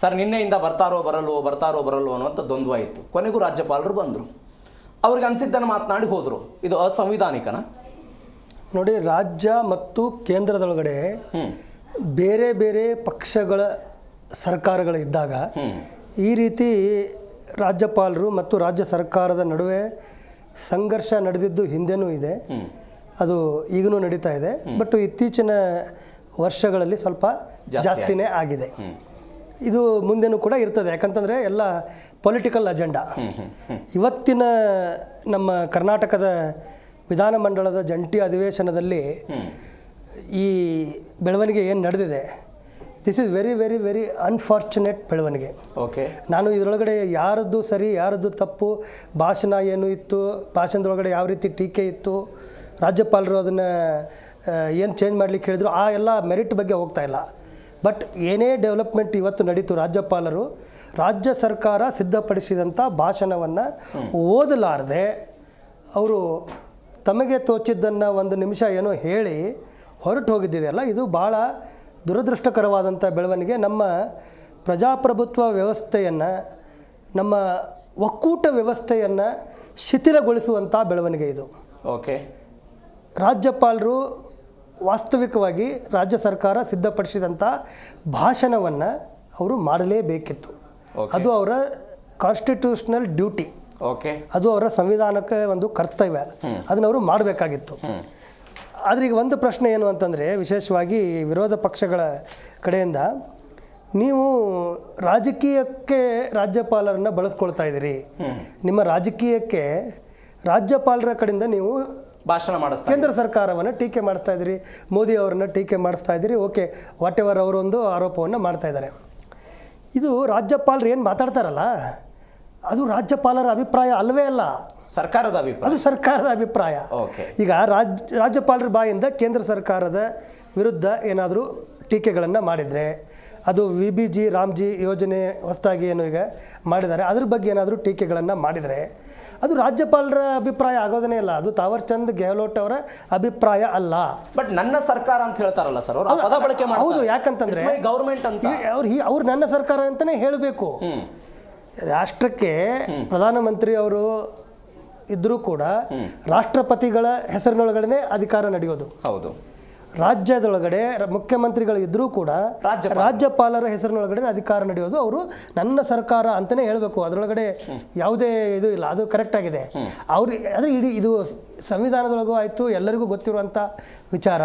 ಸರ್, ನಿನ್ನೆಯಿಂದ ಬರ್ತಾರೋ ಬರಲ್ವೋ ಅನ್ನುವಂಥ ದ್ವಂದ್ವ ಇತ್ತು. ಕೊನೆಗೂ ರಾಜ್ಯಪಾಲರು ಬಂದರು, ಅವ್ರಿಗೆ ಅನಿಸಿದ್ದನ್ನು ಮಾತನಾಡಿ ಹೋದರು. ಇದು ಅಸಂವಿಧಾನಿಕನ? ನೋಡಿ, ರಾಜ್ಯ ಮತ್ತು ಕೇಂದ್ರದೊಳಗಡೆ ಬೇರೆ ಬೇರೆ ಪಕ್ಷಗಳ ಸರ್ಕಾರಗಳಿದ್ದಾಗ ಈ ರೀತಿ ರಾಜ್ಯಪಾಲರು ಮತ್ತು ರಾಜ್ಯ ಸರ್ಕಾರದ ನಡುವೆ ಸಂಘರ್ಷ ನಡೆದಿದ್ದು ಹಿಂದೆನೂ ಇದೆ, ಅದು ಈಗಲೂ ನಡೀತಾ ಇದೆ. ಬಟ್ ಇತ್ತೀಚಿನ ವರ್ಷಗಳಲ್ಲಿ ಸ್ವಲ್ಪ ಜಾಸ್ತಿನೇ ಆಗಿದೆ. ಇದು ಮುಂದೆನೂ ಕೂಡ ಇರ್ತದೆ, ಯಾಕಂತಂದರೆ ಎಲ್ಲ ಪೊಲಿಟಿಕಲ್ ಅಜೆಂಡಾ. ಇವತ್ತಿನ ನಮ್ಮ ಕರ್ನಾಟಕದ ವಿಧಾನಮಂಡಲದ ಜಂಟಿ ಅಧಿವೇಶನದಲ್ಲಿ ಈ ಬೆಳವಣಿಗೆ ಏನು ನಡೆದಿದೆ, this is very very very unfortunate ಬೆಳವಣಿಗೆ. ಓಕೆ, ನಾನು ಇದರೊಳಗಡೆ ಯಾರದ್ದು ಸರಿ ಯಾರದ್ದು ತಪ್ಪು, ಭಾಷಣ ಏನು ಇತ್ತು, ಭಾಷಣದೊಳಗಡೆ ಯಾವ ರೀತಿ ಟೀಕೆ ಇತ್ತು, ರಾಜ್ಯಪಾಲರು ಅದನ್ನು ಏನು ಚೇಂಜ್ ಮಾಡಲಿಕ್ಕೆ ಹೇಳಿದ್ರು, ಆ ಎಲ್ಲ ಮೆರಿಟ್ ಬಗ್ಗೆ ಹೋಗ್ತಾ ಇಲ್ಲ. ಬಟ್ ಏನೇ ಡೆವಲಪ್ಮೆಂಟ್ ಇವತ್ತು ನಡೀತು, ರಾಜ್ಯಪಾಲರು ರಾಜ್ಯ ಸರ್ಕಾರ ಸಿದ್ಧಪಡಿಸಿದಂಥ ಭಾಷಣವನ್ನು ಓದಲಾರದೆ ಅವರು ತಮಗೆ ತೋಚಿದ್ದನ್ನು ಒಂದು ನಿಮಿಷ ಏನೋ ಹೇಳಿ ಹೊರಟು ಹೋಗಿದ್ದಿದೆಯಲ್ಲ, ಇದು ಭಾಳ ದುರದೃಷ್ಟಕರವಾದಂಥ ಬೆಳವಣಿಗೆ. ನಮ್ಮ ಪ್ರಜಾಪ್ರಭುತ್ವ ವ್ಯವಸ್ಥೆಯನ್ನು, ನಮ್ಮ ಒಕ್ಕೂಟ ವ್ಯವಸ್ಥೆಯನ್ನು ಶಿಥಿಲಗೊಳಿಸುವಂಥ ಬೆಳವಣಿಗೆ ಇದು. ಓಕೆ, ರಾಜ್ಯಪಾಲರು ವಾಸ್ತವಿಕವಾಗಿ ರಾಜ್ಯ ಸರ್ಕಾರ ಸಿದ್ಧಪಡಿಸಿದಂಥ ಭಾಷಣವನ್ನು ಅವರು ಮಾಡಲೇಬೇಕಿತ್ತು. ಅದು ಅವರ ಕಾನ್ಸ್ಟಿಟ್ಯೂಷನಲ್ ಡ್ಯೂಟಿ. ಓಕೆ. ಅದು ಅವರ ಸಂವಿಧಾನಕ್ಕೆ ಒಂದು ಕರ್ತವ್ಯ, ಅದನ್ನು ಅವರು ಮಾಡಬೇಕಾಗಿತ್ತು. ಆದರೆ ಈಗ ಒಂದು ಪ್ರಶ್ನೆ ಏನು ಅಂತಂದರೆ, ವಿಶೇಷವಾಗಿ ವಿರೋಧ ಪಕ್ಷಗಳ ಕಡೆಯಿಂದ ನೀವು ರಾಜಕೀಯಕ್ಕೆ ರಾಜ್ಯಪಾಲರನ್ನು ಬಳಸ್ಕೊಳ್ತಾ ಇದ್ದೀರಿ, ನಿಮ್ಮ ರಾಜಕೀಯಕ್ಕೆ ರಾಜ್ಯಪಾಲರ ಕಡೆಯಿಂದ ನೀವು ಭಾಷಣ ಮಾಡಿಸ್ತಾ ಕೇಂದ್ರ ಸರ್ಕಾರವನ್ನು ಟೀಕೆ ಮಾಡಿಸ್ತಾ ಇದ್ದೀರಿ, ಮೋದಿ ಅವರನ್ನು ಟೀಕೆ ಮಾಡಿಸ್ತಾ ಇದ್ದೀರಿ. ಓಕೆ, ವಾಟ್ ಎವರ್ ಅವರೊಂದು ಆರೋಪವನ್ನು ಮಾಡ್ತಾ ಇದ್ದಾರೆ. ಇದು ರಾಜ್ಯಪಾಲರು ಏನು ಮಾತಾಡ್ತಾರಲ್ಲ, ಅದು ರಾಜ್ಯಪಾಲರ ಅಭಿಪ್ರಾಯ ಅಲ್ಲವೇ ಅಲ್ಲ, ಸರ್ಕಾರದ ಅಭಿಪ್ರಾಯ, ಅದು ಸರ್ಕಾರದ ಅಭಿಪ್ರಾಯ. ಓಕೆ. ಈಗ ರಾಜ್ಯಪಾಲರ ಬಾಯಿಂದ ಕೇಂದ್ರ ಸರ್ಕಾರದ ವಿರುದ್ಧ ಏನಾದರೂ ಟೀಕೆಗಳನ್ನು ಮಾಡಿದರೆ, ಅದು VBG ರಾಮ್ಜಿ ಯೋಜನೆ ಹೊಸದಾಗಿ ಏನು ಈಗ ಮಾಡಿದ್ದಾರೆ ಅದ್ರ ಬಗ್ಗೆ ಏನಾದರೂ ಟೀಕೆಗಳನ್ನು ಮಾಡಿದರೆ ಅದು ರಾಜ್ಯಪಾಲರ ಅಭಿಪ್ರಾಯ ಆಗೋದೇ ಇಲ್ಲ, ಅದು ತಾವರ್ ಚಂದ್ ಗೆಹ್ಲೋಟ್ ಅವರ ಅಭಿಪ್ರಾಯ ಅಲ್ಲ. ಬಟ್ ನನ್ನ ಸರ್ಕಾರ ಅಂತ ಹೇಳ್ತಾರಲ್ಲ ಸರ್ ಅವರು, ಪದ ಬಳಕೆ ಮಾಡ್ತಾರೆ. ಹೌದು, ಯಾಕಂತಂದ್ರೆ ಗವರ್ಮೆಂಟ್ ಅಂತ ಅವ್ರು ನನ್ನ ಸರ್ಕಾರ ಅಂತಲೇ ಹೇಳಬೇಕು. ರಾಷ್ಟ್ರಕ್ಕೆ ಪ್ರಧಾನಮಂತ್ರಿ ಅವರು ಇದ್ದರೂ ಕೂಡ ರಾಷ್ಟ್ರಪತಿಗಳ ಹೆಸರಿನೊಳಗಡೆ ಅಧಿಕಾರ ನಡೆಯೋದು. ಹೌದು. ರಾಜ್ಯದೊಳಗಡೆ ಮುಖ್ಯಮಂತ್ರಿಗಳು ಇದ್ದರೂ ಕೂಡ ರಾಜ್ಯಪಾಲರ ಹೆಸರಿನೊಳಗಡೆ ಅಧಿಕಾರ ನಡೆಯೋದು. ಅವರು ನನ್ನ ಸರ್ಕಾರ ಅಂತಲೇ ಹೇಳಬೇಕು, ಅದರೊಳಗಡೆ ಯಾವುದೇ ಇದು ಇಲ್ಲ, ಅದು ಕರೆಕ್ಟ್ ಆಗಿದೆ. ಅವರು ಆದರೆ ಇಡೀ ಇದು ಸಂವಿಧಾನದೊಳಗೂ ಆಯಿತು, ಎಲ್ಲರಿಗೂ ಗೊತ್ತಿರುವಂಥ ವಿಚಾರ.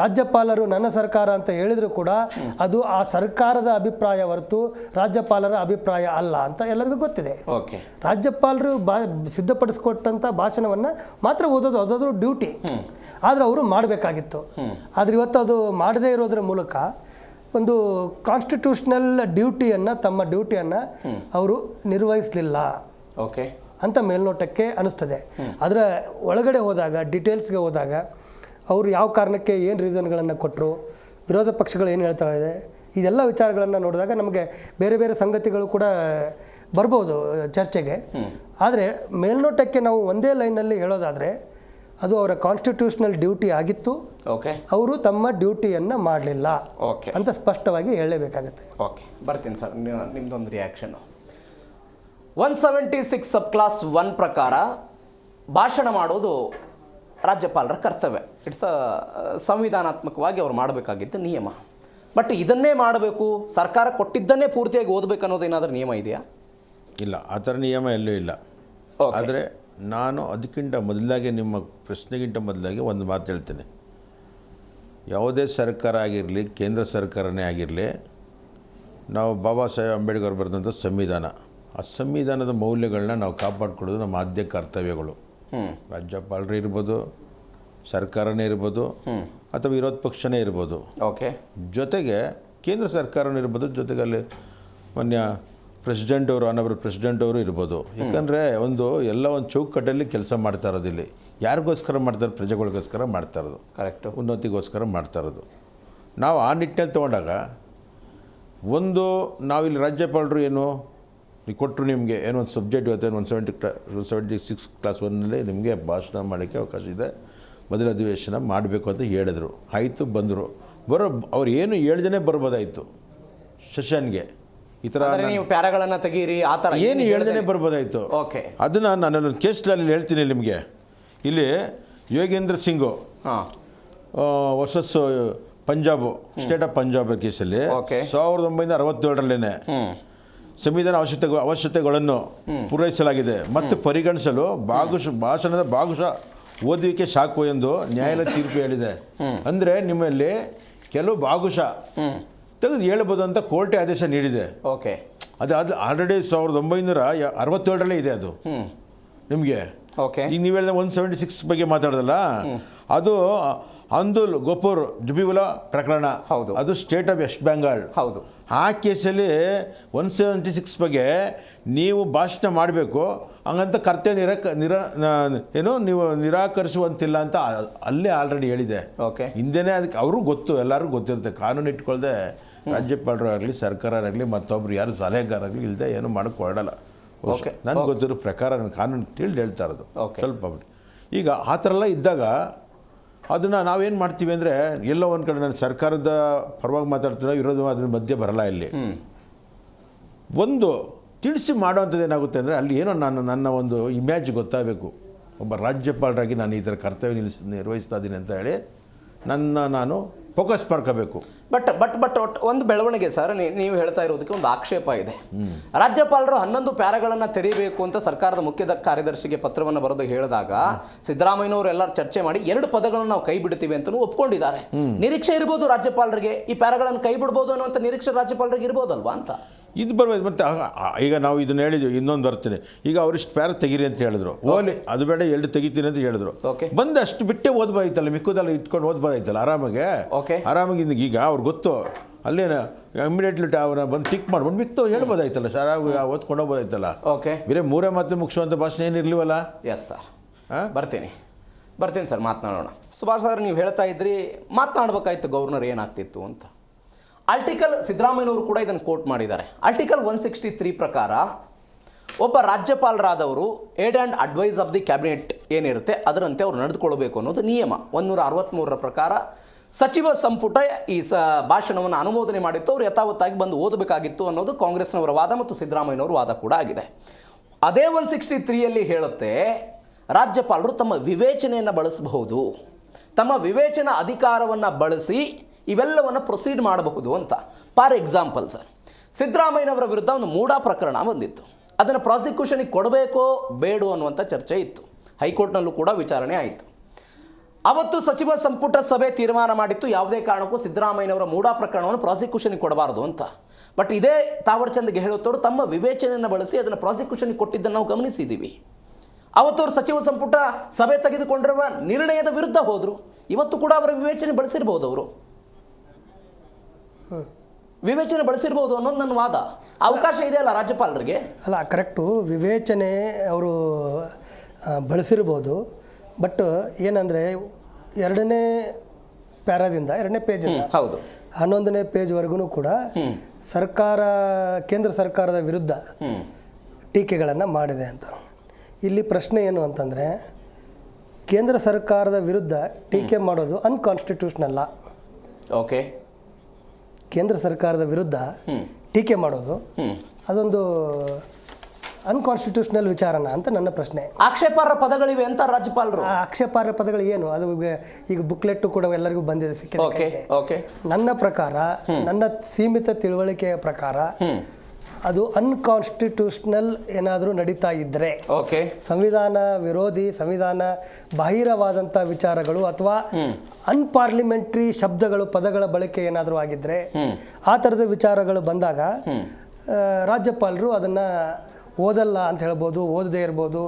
ರಾಜ್ಯಪಾಲರು ನನ್ನ ಸರ್ಕಾರ ಅಂತ ಹೇಳಿದರೂ ಕೂಡ ಅದು ಆ ಸರ್ಕಾರದ ಅಭಿಪ್ರಾಯ ಹೊರತು ರಾಜ್ಯಪಾಲರ ಅಭಿಪ್ರಾಯ ಅಲ್ಲ ಅಂತ ಎಲ್ಲರಿಗೂ ಗೊತ್ತಿದೆ. ಓಕೆ. ರಾಜ್ಯಪಾಲರು ಸಿದ್ಧಪಡಿಸ್ಕೊಟ್ಟಂಥ ಭಾಷಣವನ್ನು ಮಾತ್ರ ಓದೋದು, ಅದಾದರೂ ಡ್ಯೂಟಿ, ಆದರೆ ಅವರು ಮಾಡಬೇಕಾಗಿತ್ತು. ಆದರೆ ಇವತ್ತು ಅದು ಮಾಡದೇ ಇರೋದ್ರ ಮೂಲಕ ಒಂದು ಕಾನ್ಸ್ಟಿಟ್ಯೂಷನಲ್ ಡ್ಯೂಟಿಯನ್ನು, ತಮ್ಮ ಡ್ಯೂಟಿಯನ್ನು ಅವರು ನಿರ್ವಹಿಸಲಿಲ್ಲ ಓಕೆ ಅಂತ ಮೇಲ್ನೋಟಕ್ಕೆ ಅನಿಸ್ತದೆ. ಅದರ ಒಳಗಡೆ ಹೋದಾಗ, ಡೀಟೇಲ್ಸ್ಗೆ ಹೋದಾಗ ಅವರು ಯಾವ ಕಾರಣಕ್ಕೆ ಏನು ರೀಸನ್ಗಳನ್ನು ಕೊಟ್ಟರು, ವಿರೋಧ ಪಕ್ಷಗಳು ಏನು ಹೇಳ್ತಾ ಇದೆ, ಇದೆಲ್ಲ ವಿಚಾರಗಳನ್ನು ನೋಡಿದಾಗ ನಮಗೆ ಬೇರೆ ಬೇರೆ ಸಂಗತಿಗಳು ಕೂಡ ಬರ್ಬೋದು ಚರ್ಚೆಗೆ. ಆದರೆ ಮೇಲ್ನೋಟಕ್ಕೆ ನಾವು ಒಂದೇ ಲೈನಲ್ಲಿ ಹೇಳೋದಾದರೆ ಅದು ಅವರ ಕಾನ್ಸ್ಟಿಟ್ಯೂಷನಲ್ ಡ್ಯೂಟಿ ಆಗಿತ್ತು. ಓಕೆ. ಅವರು ತಮ್ಮ ಡ್ಯೂಟಿಯನ್ನು ಮಾಡಲಿಲ್ಲ ಓಕೆ ಅಂತ ಸ್ಪಷ್ಟವಾಗಿ ಹೇಳಲೇಬೇಕಾಗುತ್ತೆ. ಓಕೆ, ಬರ್ತೀನಿ ಸರ್. ನಿಮ್ಮದೊಂದು ರಿಯಾಕ್ಷನ್ನು. 176 ಸಬ್ ಕ್ಲಾಸ್ 1 ಪ್ರಕಾರ ಭಾಷಣ ಮಾಡೋದು ರಾಜ್ಯಪಾಲರ ಕರ್ತವ್ಯ. ಇಟ್ಸ್ ಸಂವಿಧಾನಾತ್ಮಕವಾಗಿ ಅವ್ರು ಮಾಡಬೇಕಾಗಿದ್ದ ನಿಯಮ. ಬಟ್ ಇದನ್ನೇ ಮಾಡಬೇಕು, ಸರ್ಕಾರ ಕೊಟ್ಟಿದ್ದನ್ನೇ ಪೂರ್ತಿಯಾಗಿ ಓದಬೇಕು ಅನ್ನೋದೇನಾದ್ರೂ ನಿಯಮ ಇದೆಯಾ? ಇಲ್ಲ, ಆ ಥರ ನಿಯಮ ಎಲ್ಲೂ ಇಲ್ಲ. ಆದರೆ ನಾನು ಅದಕ್ಕಿಂತ ಮೊದಲಾಗಿ, ನಿಮ್ಮ ಪ್ರಶ್ನೆಗಿಂತ ಮೊದಲಾಗಿ ಒಂದು ಮಾತು ಹೇಳ್ತೇನೆ. ಯಾವುದೇ ಸರ್ಕಾರ ಆಗಿರಲಿ, ಕೇಂದ್ರ ಸರ್ಕಾರನೇ ಆಗಿರಲಿ, ನಾವು ಬಾಬಾ ಸಾಹೇಬ್ ಅಂಬೇಡ್ಕರ್ ಬರೆದಂಥ ಸಂವಿಧಾನ, ಆ ಸಂವಿಧಾನದ ಮೌಲ್ಯಗಳನ್ನ ನಾವು ಕಾಪಾಡಿಕೊಳ್ಳೋದು ನಮ್ಮ ಆದ್ಯ ಕರ್ತವ್ಯಗಳು. ರಾಜ್ಯಪಾಲರು ಇರ್ಬೋದು, ಸರ್ಕಾರನೇ ಇರ್ಬೋದು, ಅಥವಾ ವಿರೋಧ ಪಕ್ಷನೇ ಇರ್ಬೋದು. ಓಕೆ. ಜೊತೆಗೆ ಕೇಂದ್ರ ಸರ್ಕಾರನೂ ಇರ್ಬೋದು, ಜೊತೆಗೆ ಅಲ್ಲಿ ಮಾನ್ಯ ಪ್ರೆಸಿಡೆಂಟ್ ಅವರು, ಆನಬಲ್ ಪ್ರೆಸಿಡೆಂಟ್ ಅವರು ಇರ್ಬೋದು. ಯಾಕಂದರೆ ಒಂದು ಚೌಕಟ್ಟಲ್ಲಿ ಕೆಲಸ ಮಾಡ್ತಾ ಇರೋದು. ಇಲ್ಲಿ ಯಾರಿಗೋಸ್ಕರ ಮಾಡ್ತಾರೆ? ಪ್ರಜೆಗಳಿಗೋಸ್ಕರ ಮಾಡ್ತಾ ಇರೋದು, ಕರೆಕ್ಟು, ಉನ್ನತಿಗೋಸ್ಕರ ಮಾಡ್ತಾ ಇರೋದು. ನಾವು ಆ ನಿಟ್ಟಿನಲ್ಲಿ ತೊಗೊಂಡಾಗ ನಾವಿಲ್ಲಿ ರಾಜ್ಯಪಾಲರು ಏನು ಕೊಟ್ಟರು, ನಿಮಗೆ ಏನೋ ಒಂದು ಸಬ್ಜೆಕ್ಟ್ ಇವತ್ತು 176 ಕ್ಲಾಸ್ 1ನಲ್ಲಿ ನಿಮಗೆ ಭಾಷಣ ಮಾಡೋಕ್ಕೆ ಅವಕಾಶ ಇದೆ, ಮೊದಲ ಅಧಿವೇಶನ ಮಾಡಬೇಕು ಅಂತ ಹೇಳಿದ್ರು. ಆಯಿತು, ಬಂದರು. ಅವ್ರು ಏನು ಹೇಳ್ದೇ ಬರ್ಬೋದಾಯಿತು ಸೆಷನ್ಗೆ. ಈ ಥರ ನೀವು ಪ್ಯಾರಾಗಳನ್ನು ತೆಗೀರಿ, ಆ ಥರ ಏನು ಹೇಳ್ದೇ ಬರ್ಬೋದಾಯಿತು. ಓಕೆ. ಅದನ್ನು ನಾನೊಂದು ಕೇಸ್ನಲ್ಲಿ ಹೇಳ್ತೀನಿ ನಿಮಗೆ. ಇಲ್ಲಿ Yogendra Singhu versus Punjab, state of Punjab ಕೇಸಲ್ಲಿ 1967ರಲ್ಲೇ ಸಂವಿಧಾನ ಅವಶ್ಯಕತೆಗಳನ್ನು ಪೂರೈಸಲಾಗಿದೆ ಮತ್ತು ಪರಿಗಣಿಸಲು ಭಾಷಣದ ಭಾಗಶಃ ಓದುವಿಕೆ ಸಾಕು ಎಂದು ನ್ಯಾಯಾಲಯ ತೀರ್ಪು ಹೇಳಿದೆ. ಅಂದರೆ ನಿಮ್ಮಲ್ಲಿ ಕೆಲವು ಭಾಗಶಃ ತೆಗೆದು ಹೇಳ್ಬೋದು ಅಂತ ಕೋರ್ಟೇ ಆದೇಶ ನೀಡಿದೆ. ಓಕೆ. ಅದು ಆಲ್ರೆಡಿ 1967ರಲ್ಲೇ ಇದೆ ಅದು ನಿಮಗೆ. ಓಕೆ. ಈಗ ನೀವು ಹೇಳಿದ 176 ಬಗ್ಗೆ ಮಾತಾಡೋದಲ್ಲ, ಅದು ಅಂದುಲ್ ಗೋಪುರ್ ಜುಬಿವುಲಾ ಪ್ರಕರಣ. ಹೌದು. ಅದು ಸ್ಟೇಟ್ ಆಫ್ ವೆಸ್ಟ್ ಬೆಂಗಾಲ್. ಹೌದು. ಆ ಕೇಸಲ್ಲಿ 176 ಬಗ್ಗೆ ನೀವು ಭಾಷಣ ಮಾಡಬೇಕು, ಹಂಗಂತ ಕರ್ತವ್ಯ ನೀವು ನಿರಾಕರಿಸುವಂತಿಲ್ಲ ಅಂತ ಅಲ್ಲೇ ಆಲ್ರೆಡಿ ಹೇಳಿದೆ. ಓಕೆ. ಹಿಂದೆನೇ ಅದಕ್ಕೆ ಅವ್ರಿಗೂ ಗೊತ್ತು, ಎಲ್ಲರಿಗೂ ಗೊತ್ತಿರುತ್ತೆ. ಕಾನೂನು ಇಟ್ಕೊಳ್ದೆ ರಾಜ್ಯಪಾಲರು ಆಗಲಿ, ಸರ್ಕಾರ ಆಗಲಿ, ಮತ್ತೊಬ್ರು ಯಾರು ಸಲಹೆಗಾರಾಗಲಿ ಇಲ್ಲದೆ ಏನು ಮಾಡೋಕ್ಕೆ ಹೊರಡಲ್ಲ. ನನಗೆ ಗೊತ್ತಿರೋ ಪ್ರಕಾರ ನಾನು ಕಾನೂನು ತಿಳಿದು ಹೇಳ್ತಾ ಇರೋದು ಸ್ವಲ್ಪ. ಈಗ ಆ ಥರ ಎಲ್ಲ ಇದ್ದಾಗ ಅದನ್ನು ನಾವೇನು ಮಾಡ್ತೀವಿ ಅಂದರೆ, ಎಲ್ಲೋ ಒಂದು ಕಡೆ ನಾನು ಸರ್ಕಾರದ ಪರವಾಗಿ ಮಾತಾಡ್ತೀನೋ ವಿರೋಧ ಅದ್ರ ಮಧ್ಯೆ ಬರಲ್ಲ. ಇಲ್ಲಿ ಒಂದು ತಿಳಿಸಿ ಮಾಡೋವಂಥದ್ದು ಏನಾಗುತ್ತೆ ಅಂದರೆ, ಅಲ್ಲಿ ಏನೋ ನನ್ನ ಒಂದು ಇಮೇಜ್ ಗೊತ್ತಾಗಬೇಕು. ಒಬ್ಬ ರಾಜ್ಯಪಾಲರಾಗಿ ನಾನು ಈ ಥರ ಕರ್ತವ್ಯ ನಿರ್ವಹಿಸ್ತಾ ಇದ್ದೀನಿ ಅಂತ ಹೇಳಿ ನಾನು ಫೋಕಸ್ ಮಾಡ್ಕೋಬೇಕು. ಬಟ್ ಒಂದು ಬೆಳವಣಿಗೆ ಸರ್, ನೀವು ಹೇಳ್ತಾ ಇರೋದಕ್ಕೆ ಒಂದು ಆಕ್ಷೇಪ ಇದೆ. ರಾಜ್ಯಪಾಲರು 11 ಪ್ಯಾರಾಗಳನ್ನು ತೆರೀಬೇಕು ಅಂತ ಸರ್ಕಾರದ ಮುಖ್ಯ ಕಾರ್ಯದರ್ಶಿಗೆ ಪತ್ರವನ್ನು ಬರೆದು ಹೇಳಿದಾಗ ಸಿದ್ದರಾಮಯ್ಯನವರು ಎಲ್ಲರೂ ಚರ್ಚೆ ಮಾಡಿ 2 ಪದಗಳನ್ನು ನಾವು ಕೈ ಬಿಡ್ತೀವಿ ಅಂತ ಒಪ್ಕೊಂಡಿದ್ದಾರೆ. ನಿರೀಕ್ಷೆ ಇರ್ಬೋದು ರಾಜ್ಯಪಾಲರಿಗೆ, ಈ ಪ್ಯಾರಾಗಳನ್ನು ಕೈ ಬಿಡ್ಬೋದು ಅನ್ನುವಂಥ ನಿರೀಕ್ಷೆ ರಾಜ್ಯಪಾಲರಿಗೆ ಇರ್ಬೋದಲ್ವಾ ಅಂತ. ಇದು ಬರ್ಬೋದು. ಮತ್ತು ಈಗ ನಾವು ಇದನ್ನ ಹೇಳಿದ್ವಿ, ಇನ್ನೊಂದು ಬರ್ತೀನಿ. ಈಗ ಅವರಿಷ್ಟು ಪ್ಯಾರ ತೆಗೀರಿ ಅಂತ ಹೇಳಿದ್ರು, ಓಲಿ ಅದು ಬೇಡ 2 ತೆಗಿತೀನಿ ಅಂತ ಹೇಳಿದ್ರು. ಬಂದು ಅಷ್ಟು ಬಿಟ್ಟೆ ಓದ್ಬೋದಾಯ್ತಲ್ಲ, ಮಿಕ್ಕದೆಲ್ಲ ಇಟ್ಕೊಂಡು ಓದ್ಬೋದಾಯ್ತಲ್ಲ ಆರಾಮಾಗೆ. ಈಗ ಅವ್ರಿಗೆ ಗೊತ್ತು, ಅಲ್ಲೇನ ಇಮಿಡಿಯೇಟ್ಲಿ ಅವ್ರನ್ನ ಬಂದು ಟಿಕ್ ಮಾಡ್ಕೊಂಡು ಮಿಕ್ತು ಹೇಳ್ಬೋದಾಯ್ತಲ್ಲ ಸರ್, ಓದ್ಕೊಂಡು ಹೋಗ್ಬೋದಾಯ್ತಲ್ಲ. ಬೇರೆ 3 ಮಾತು ಮುಗಿಸುವಂಥ ಭಾಷಣ ಏನಿರ್ಲಿವಲ್ಲ. ಎಸ್ ಸರ್, ಬರ್ತೀನಿ ಸರ್, ಮಾತನಾಡೋಣ. ಸುಭಾಷ್ ಸರ್, ನೀವು ಹೇಳ್ತಾ ಇದ್ರಿ ಮಾತನಾಡ್ಬೇಕಾಯ್ತು ಗವರ್ನರ್ ಏನಾಗ್ತಿತ್ತು ಅಂತ. ಆರ್ಟಿಕಲ್ ಸಿದ್ದರಾಮಯ್ಯನವರು ಕೂಡ ಇದನ್ನು ಕೋಟ್ ಮಾಡಿದ್ದಾರೆ. ಆರ್ಟಿಕಲ್ 163 ಪ್ರಕಾರ ಒಬ್ಬ ರಾಜ್ಯಪಾಲರಾದವರು aid and advice of the cabinet ಏನಿರುತ್ತೆ ಅದರಂತೆ ಅವ್ರು ನಡೆದುಕೊಳ್ಬೇಕು ಅನ್ನೋದು ನಿಯಮ. 163 ಪ್ರಕಾರ ಸಚಿವ ಸಂಪುಟ ಈ ಭಾಷಣವನ್ನು ಅನುಮೋದನೆ ಮಾಡಿತ್ತು, ಅವರು ಯಥಾವತ್ತಾಗಿ ಬಂದು ಓದಬೇಕಾಗಿತ್ತು ಅನ್ನೋದು ಕಾಂಗ್ರೆಸ್ನವರ ವಾದ ಮತ್ತು ಸಿದ್ದರಾಮಯ್ಯನವರ ವಾದ ಕೂಡ ಆಗಿದೆ. ಅದೇ 163ಯಲ್ಲಿ ಹೇಳುತ್ತೆ ರಾಜ್ಯಪಾಲರು ತಮ್ಮ ವಿವೇಚನೆಯನ್ನು ಬಳಸಬಹುದು, ತಮ್ಮ ವಿವೇಚನಾ ಅಧಿಕಾರವನ್ನು ಬಳಸಿ ಇವೆಲ್ಲವನ್ನು ಪ್ರೊಸೀಡ್ ಮಾಡಬಹುದು ಅಂತ. ಫಾರ್ ಎಕ್ಸಾಂಪಲ್ ಸರ್, ಸಿದ್ದರಾಮಯ್ಯನವರ ವಿರುದ್ಧ ಒಂದು ಮೂಡಾ ಪ್ರಕರಣ ಬಂದಿತ್ತು, ಅದನ್ನು ಪ್ರಾಸಿಕ್ಯೂಷನಿಗೆ ಕೊಡಬೇಕೋ ಬೇಡೋ ಅನ್ನುವಂಥ ಚರ್ಚೆ ಇತ್ತು. ಹೈಕೋರ್ಟ್ನಲ್ಲೂ ಕೂಡ ವಿಚಾರಣೆ ಆಯಿತು. ಅವತ್ತು ಸಚಿವ ಸಂಪುಟ ಸಭೆ ತೀರ್ಮಾನ ಮಾಡಿತ್ತು ಯಾವುದೇ ಕಾರಣಕ್ಕೂ ಸಿದ್ದರಾಮಯ್ಯನವರ ಮೂಡಾ ಪ್ರಕರಣವನ್ನು ಪ್ರಾಸಿಕ್ಯೂಷನಿಗೆ ಕೊಡಬಾರ್ದು ಅಂತ. ಬಟ್ ಇದೇ ತಾವರ್ಚಂದ್ ಗೆಹ್ಲೋಟ್ ಅವರು ತಮ್ಮ ವಿವೇಚನೆಯನ್ನು ಬಳಸಿ ಅದನ್ನು ಪ್ರಾಸಿಕ್ಯೂಷನ್ಗೆ ಕೊಟ್ಟಿದ್ದನ್ನು ನಾವು ಗಮನಿಸಿದ್ದೀವಿ. ಅವತ್ತವರು ಸಚಿವ ಸಂಪುಟ ಸಭೆ ತೆಗೆದುಕೊಂಡಿರುವ ನಿರ್ಣಯದ ವಿರುದ್ಧ ಹೋದರು. ಇವತ್ತು ಕೂಡ ಅವರ ವಿವೇಚನೆ ಬಳಸಿರ್ಬೋದು, ಅವರು ವಿವೇಚನೆ ಬಳಸಿರ್ಬೋದು ಅನ್ನೋದು ನನ್ನ ವಾದ. ಅವಕಾಶ ಇದೆ ಅಲ್ಲ ರಾಜ್ಯಪಾಲರಿಗೆ? ಅಲ್ಲ, ಕರೆಕ್ಟು, ವಿವೇಚನೆ ಅವರು ಬಳಸಿರ್ಬೋದು. ಬಟ್ ಏನಂದರೆ 2ನೇ ಪ್ಯಾರಾದಿಂದ 2ನೇ ಪೇಜಿಂದ ಹೌದು 11ನೇ ಪೇಜ್ವರೆಗೂ ಕೂಡ ಕೇಂದ್ರ ಸರ್ಕಾರದ ವಿರುದ್ಧ ಟೀಕೆಗಳನ್ನು ಮಾಡಿದೆ ಅಂತ. ಇಲ್ಲಿ ಪ್ರಶ್ನೆ ಏನು ಅಂತಂದರೆ, ಕೇಂದ್ರ ಸರ್ಕಾರದ ವಿರುದ್ಧ ಟೀಕೆ ಮಾಡೋದು ಅನ್ಕಾನ್ಸ್ಟಿಟ್ಯೂಷನಲ್ಲ. ಓಕೆ, ಕೇಂದ್ರ ಸರ್ಕಾರದ ವಿರುದ್ಧ ಟೀಕೆ ಮಾಡೋದು ಅದೊಂದು ಅನ್ಕಾನ್ಸ್ಟಿಟ್ಯೂಷನಲ್ ವಿಚಾರನ ಅಂತ ನನ್ನ ಪ್ರಶ್ನೆ. ಆಕ್ಷೇಪಾರ್ಹ ಪದಗಳಿವೆ ಅಂತ ರಾಜ್ಯಪಾಲರು. ಆಕ್ಷೇಪಾರ್ಹ ಪದಗಳು ಏನು? ಅದು ಈಗ ಬುಕ್ಲೆಟ್ ಕೂಡ ಎಲ್ಲರಿಗೂ ಬಂದಿದೆ, ಸಿಕ್ಕಿದೆ. ನನ್ನ ಪ್ರಕಾರ, ನನ್ನ ಸೀಮಿತ ತಿಳುವಳಿಕೆಯ ಪ್ರಕಾರ ಅದು ಅನ್ಕಾನ್ಸ್ಟಿಟ್ಯೂಷನಲ್ ಏನಾದರೂ ನಡೀತಾ ಇದ್ದರೆ, ಸಂವಿಧಾನ ವಿರೋಧಿ, ಸಂವಿಧಾನ ಬಾಹಿರವಾದಂಥ ವಿಚಾರಗಳು ಅಥವಾ ಅನ್ಪಾರ್ಲಿಮೆಂಟ್ರಿ ಶಬ್ದಗಳು, ಪದಗಳ ಬಳಕೆ ಏನಾದರೂ ಆಗಿದ್ದರೆ, ಆ ಥರದ ವಿಚಾರಗಳು ಬಂದಾಗ ರಾಜ್ಯಪಾಲರು ಅದನ್ನು ಓದಲ್ಲ ಅಂತ ಹೇಳ್ಬೋದು, ಓದದೇ ಇರ್ಬೋದು,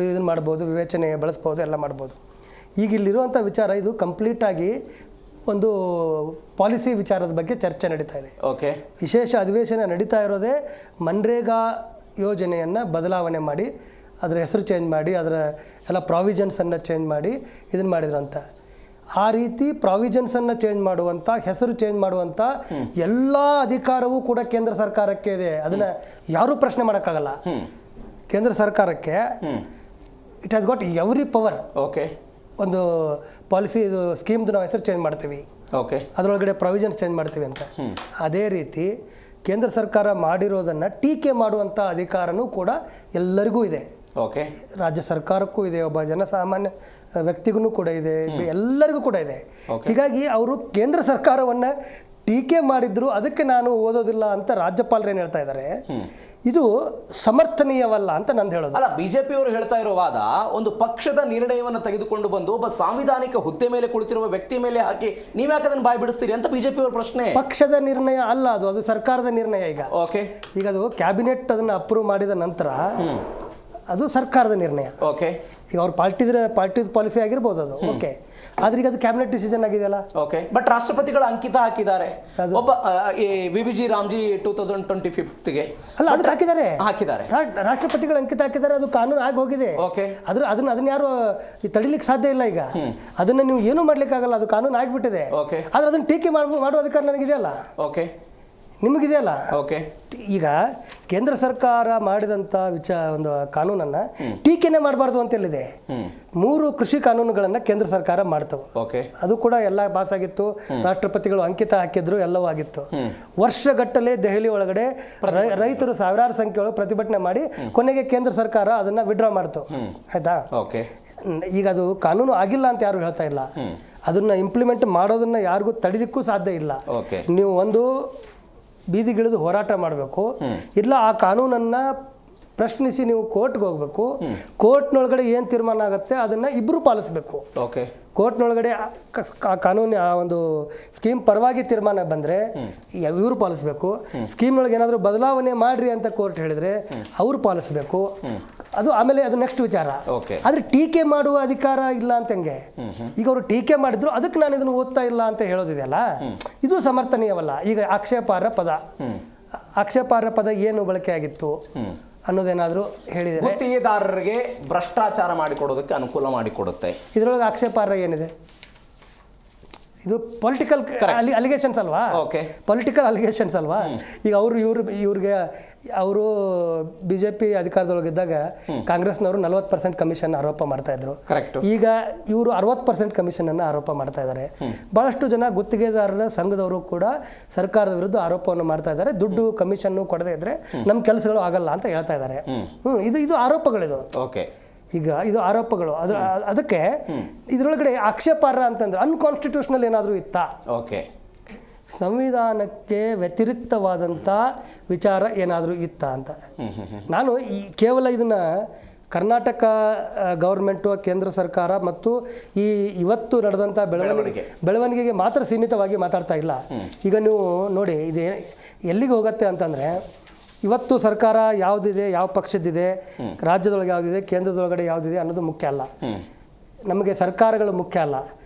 ಇದನ್ನು ಮಾಡ್ಬೋದು, ವಿವೇಚನೆ ಬಳಸ್ಬೋದು, ಎಲ್ಲ ಮಾಡ್ಬೋದು. ಈಗ ಇಲ್ಲಿರುವಂಥ ವಿಚಾರ ಇದು ಕಂಪ್ಲೀಟಾಗಿ ಒಂದು ಪಾಲಿಸಿ ವಿಚಾರದ ಬಗ್ಗೆ ಚರ್ಚೆ ನಡೀತಾ ಇದೆ. ವಿಶೇಷ ಅಧಿವೇಶನ ನಡೀತಾ ಇರೋದೇ ಮನ್ರೇಗಾ ಯೋಜನೆಯನ್ನು ಬದಲಾವಣೆ ಮಾಡಿ, ಅದರ ಹೆಸರು ಚೇಂಜ್ ಮಾಡಿ, ಅದರ ಎಲ್ಲ ಪ್ರಾವಿಷನ್ಸನ್ನು ಚೇಂಜ್ ಮಾಡಿ ಇದನ್ನು ಮಾಡಿದ್ರು ಅಂತ. ಆ ರೀತಿ ಪ್ರಾವಿಷನ್ಸನ್ನು ಚೇಂಜ್ ಮಾಡುವಂಥ, ಹೆಸರು ಚೇಂಜ್ ಮಾಡುವಂಥ ಎಲ್ಲ ಅಧಿಕಾರವೂ ಕೂಡ ಕೇಂದ್ರ ಸರ್ಕಾರಕ್ಕೆ ಇದೆ. ಅದನ್ನು ಯಾರೂ ಪ್ರಶ್ನೆ ಮಾಡೋಕ್ಕಾಗಲ್ಲ. ಕೇಂದ್ರ ಸರ್ಕಾರಕ್ಕೆ it has got every power. ಒಂದು ಪಾಲಿಸಿ, ಇದು ಸ್ಕೀಮ್ದು ನಾವು ಹೆಸರು ಚೇಂಜ್ ಮಾಡ್ತೀವಿ, ಅದರೊಳಗಡೆ ಪ್ರಾವಿಷನ್ಸ್ ಚೇಂಜ್ ಮಾಡ್ತೀವಿ ಅಂತ. ಅದೇ ರೀತಿ ಕೇಂದ್ರ ಸರ್ಕಾರ ಮಾಡಿರೋದನ್ನು ಟೀಕೆ ಮಾಡುವಂಥ ಅಧಿಕಾರನೂ ಕೂಡ ಎಲ್ಲರಿಗೂ ಇದೆ. ರಾಜ್ಯ ಸರ್ಕಾರಕ್ಕೂ ಇದೆ, ಒಬ್ಬ ಜನಸಾಮಾನ್ಯ ವ್ಯಕ್ತಿಗೂ ಕೂಡ ಇದೆ, ಎಲ್ಲರಿಗೂ ಕೂಡ ಇದೆ. ಹೀಗಾಗಿ ಅವರು ಕೇಂದ್ರ ಸರ್ಕಾರವನ್ನು ಟೀಕೆ ಮಾಡಿದ್ರು, ಅದಕ್ಕೆ ನಾನು ಓದೋದಿಲ್ಲ ಅಂತ ರಾಜ್ಯಪಾಲರು ಏನು ಹೇಳ್ತಾ ಇದ್ದಾರೆ, ಇದು ಸಮರ್ಥನೀಯವಲ್ಲ ಅಂತ ನಂದು ಹೇಳೋದು. ಅಲ್ಲ, ಬಿಜೆಪಿಯವರು ಹೇಳ್ತಾ ಇರೋ ವಾದ, ಒಂದು ಪಕ್ಷದ ನಿರ್ಣಯವನ್ನು ತೆಗೆದುಕೊಂಡು ಬಂದು ಒಬ್ಬ ಸಾಂವಿಧಾನಿಕ ಹುದ್ದೆ ಮೇಲೆ ಕುಳಿತಿರುವ ವ್ಯಕ್ತಿ ಮೇಲೆ ಹಾಕಿ ನೀವ್ಯಾಕೆ ಅದನ್ನು ಬಾಯಿ ಬಿಡಿಸ್ತೀರಿ ಅಂತ ಬಿಜೆಪಿಯವರ ಪ್ರಶ್ನೆ. ಪಕ್ಷದ ನಿರ್ಣಯ ಅಲ್ಲ, ಅದು ಸರ್ಕಾರದ ನಿರ್ಣಯ. ಈಗ ಅದು ಕ್ಯಾಬಿನೆಟ್ ಅದನ್ನು ಅಪ್ರೂವ್ ಮಾಡಿದ ನಂತರ ಅದು ಸರ್ಕಾರದ ನಿರ್ಣಯ. ಈಗ ಅವ್ರ ಪಾರ್ಟಿದ ಪಾಲಿಸಿ ಆಗಿರ್ಬೋದು ಅದು. ಆದ್ರೆ ಈಗ ಅದು ಕ್ಯಾಬಿನೆಟ್ ಡಿಸಿಷನ್ ಆಗಿದೆಯಲ್ಲ. ಬಟ್ ರಾಷ್ಟ್ರಪತಿಗಳ ಅಂಕಿತ ಹಾಕಿದ್ದಾರೆ, ಒಬ್ಬ ವಿಬಿಜಿ ರಾಮ್ಜಿ 2025ಗೆ ಅಲ್ಲ, ಅದಕ್ಕೆ ಹಾಕಿದ್ದಾರೆ. ರಾಷ್ಟ್ರಪತಿಗಳ ಅಂಕಿತ ಹಾಕಿದ್ದಾರೆ, ಅದು ಕಾನೂನು ಆಗಿ ಹೋಗಿದೆ. ಅದನ್ನ ಯಾರು ತಡಿಲಿಕ್ಕೆ ಸಾಧ್ಯ ಇಲ್ಲ. ಈಗ ಅದನ್ನ ನೀವು ಏನೂ ಮಾಡ್ಲಿಕ್ಕೆ ಆಗಲ್ಲ, ಅದು ಕಾನೂನು ಆಗಿಬಿಟ್ಟಿದೆ. ಆದ್ರೆ ಅದನ್ನ ಟೀಕೆ ಮಾಡುವ ಅಧಿಕಾರ ನನಗಿದೆಯಲ್ಲ, ನಿಮಗಿದೆಯಲ್ಲ. ಈಗ ಕೇಂದ್ರ ಸರ್ಕಾರ ಮಾಡಿದಂಥ ಒಂದು ಕಾನೂನನ್ನು ಟೀಕೆನೆ ಮಾಡಬಾರ್ದು ಅಂತೇಳಿದೆ. 3 ಕೃಷಿ ಕಾನೂನುಗಳನ್ನು ಕೇಂದ್ರ ಸರ್ಕಾರ ಮಾಡ್ತವೆ. ಅದು ಕೂಡ ಎಲ್ಲ ಪಾಸ್ ಆಗಿತ್ತು, ರಾಷ್ಟ್ರಪತಿಗಳು ಅಂಕಿತ ಹಾಕಿದ್ರು, ಎಲ್ಲವೂ ಆಗಿತ್ತು. ವರ್ಷಗಟ್ಟಲೆ ದೆಹಲಿ ಒಳಗಡೆ ರೈತರು ಸಾವಿರಾರು ಸಂಖ್ಯೆಯೊಳಗೆ ಪ್ರತಿಭಟನೆ ಮಾಡಿ ಕೊನೆಗೆ ಕೇಂದ್ರ ಸರ್ಕಾರ ಅದನ್ನ ವಿಡ್ರಾ ಮಾಡ್ತು. ಆಯ್ತಾ? ಈಗ ಅದು ಕಾನೂನು ಆಗಿಲ್ಲ ಅಂತ ಯಾರು ಹೇಳ್ತಾ ಇಲ್ಲ. ಅದನ್ನು ಇಂಪ್ಲಿಮೆಂಟ್ ಮಾಡೋದನ್ನು ಯಾರಿಗೂ ತಡಿಲಿಕ್ಕೂ ಸಾಧ್ಯ ಇಲ್ಲ. ಓಕೆ. ನೀವು ಒಂದು ಬೀದಿಗಿಳಿದು ಹೋರಾಟ ಮಾಡಬೇಕು, ಇಲ್ಲ ಆ ಕಾನೂನನ್ನು ಪ್ರಶ್ನಿಸಿ ನೀವು ಕೋರ್ಟ್ಗೆ ಹೋಗಬೇಕು. ಕೋರ್ಟ್ನೊಳಗಡೆ ಏನು ತೀರ್ಮಾನ ಆಗುತ್ತೆ ಅದನ್ನು ಇಬ್ಬರು ಪಾಲಿಸಬೇಕು. ಓಕೆ. ಕೋರ್ಟ್ನೊಳಗಡೆ ಆ ಕಾನೂನು ಆ ಒಂದು ಸ್ಕೀಮ್ ಪರವಾಗಿ ತೀರ್ಮಾನ ಬಂದರೆ ಇವರು ಪಾಲಿಸಬೇಕು. ಸ್ಕೀಮ್ನೊಳಗೆ ಏನಾದರೂ ಬದಲಾವಣೆ ಮಾಡಿರಿ ಅಂತ ಕೋರ್ಟ್ ಹೇಳಿದರೆ ಅವರು ಪಾಲಿಸಬೇಕು. ಅದು ಆಮೇಲೆ ಅದು ನೆಕ್ಸ್ಟ್ ವಿಚಾರ. ಆದರೆ ಟೀಕೆ ಮಾಡುವ ಅಧಿಕಾರ ಇಲ್ಲ ಅಂತಂಗೆ. ಈಗ ಅವರು ಟೀಕೆ ಮಾಡಿದ್ರು ಅದಕ್ಕೆ ನಾನು ಇದನ್ನು ಓದ್ತಾ ಇಲ್ಲ ಅಂತ ಹೇಳೋದಿದೆಯಲ್ಲ, ಇದು ಸಮರ್ಥನೀಯವಲ್ಲ. ಈಗ ಆಕ್ಷೇಪಾರ್ಹ ಪದ ಏನು ಬಳಕೆ ಆಗಿತ್ತು ಅನ್ನೋದೇನಾದರೂ ಹೇಳಿದರೆ ಗುತ್ತಿಗೆದಾರರಿಗೆ ಭ್ರಷ್ಟಾಚಾರ ಮಾಡಿಕೊಡೋದಕ್ಕೆ ಅನುಕೂಲ ಮಾಡಿಕೊಡುತ್ತೆ. ಇದರೊಳಗೆ ಆಕ್ಷೇಪಾರ್ಹ ಏನಿದೆ? ಇದು ಪೊಲಿಟಿಕಲ್ ಅಲಿಗೇಷನ್ಸ್ ಅಲ್ವಾ? ಓಕೆ. ಪೊಲಿಟಿಕಲ್ ಅಲಿಗೇಷನ್ಸ್ ಅಲ್ವಾ? ಈಗ ಇವ್ರಿಗೆ ಅವರು BJP ಅಧಿಕಾರದೊಳಗಿದ್ದಾಗ ಕಾಂಗ್ರೆಸ್ನವರು 40% ಕಮಿಷನ್ ಆರೋಪ ಮಾಡ್ತಾ ಇದ್ರು. ಈಗ ಇವರು 60% ಕಮಿಷನನ್ನು ಆರೋಪ ಮಾಡ್ತಾ ಇದ್ದಾರೆ. ಬಹಳಷ್ಟು ಜನ ಗುತ್ತಿಗೆದಾರರ ಸಂಘದವರು ಕೂಡ ಸರ್ಕಾರದ ವಿರುದ್ಧ ಆರೋಪವನ್ನು ಮಾಡ್ತಾ ಇದ್ದಾರೆ. ದುಡ್ಡು ಕಮಿಷನ್ನು ಕೊಡದೇ ಇದ್ರೆ ನಮ್ಮ ಕೆಲಸಗಳು ಆಗಲ್ಲ ಅಂತ ಹೇಳ್ತಾ ಇದ್ದಾರೆ. ಇದು ಆರೋಪಗಳಿದು. ಓಕೆ. ಈಗ ಇದು ಆರೋಪಗಳು. ಅದಕ್ಕೆ ಇದರೊಳಗಡೆ ಆಕ್ಷೇಪಾರ್ಹ ಅಂತಂದ್ರೆ ಅನ್ಕಾನ್ಸ್ಟಿಟ್ಯೂಷನಲ್ ಏನಾದರೂ ಇತ್ತಾ? ಓಕೆ. ಸಂವಿಧಾನಕ್ಕೆ ವ್ಯತಿರಿಕ್ತವಾದಂಥ ವಿಚಾರ ಏನಾದರೂ ಇತ್ತಾ ಅಂತ. ನಾನು ಕೇವಲ ಇದನ್ನು ಕರ್ನಾಟಕ ಗೌರ್ಮೆಂಟು, ಕೇಂದ್ರ ಸರ್ಕಾರ ಮತ್ತು ಇವತ್ತು ನಡೆದಂಥ ಬೆಳವಣಿಗೆಗೆ ಮಾತ್ರ ಸೀಮಿತವಾಗಿ ಮಾತಾಡ್ತಾ ಇಲ್ಲ. ಈಗ ನೀವು ನೋಡಿ ಇದು ಎಲ್ಲಿಗೆ ಹೋಗುತ್ತೆ ಅಂತಂದರೆ, ಇವತ್ತು ಸರ್ಕಾರ ಯಾವುದಿದೆ, ಯಾವ ಪಕ್ಷದಿದೆ, ರಾಜ್ಯದೊಳಗೆ ಯಾವುದಿದೆ, ಕೇಂದ್ರದೊಳಗಡೆ ಯಾವುದಿದೆ ಅನ್ನೋದು ಮುಖ್ಯ ಅಲ್ಲ. ನಮಗೆ ಸರ್ಕಾರಗಳು ಮುಖ್ಯ ಅಲ್ಲ.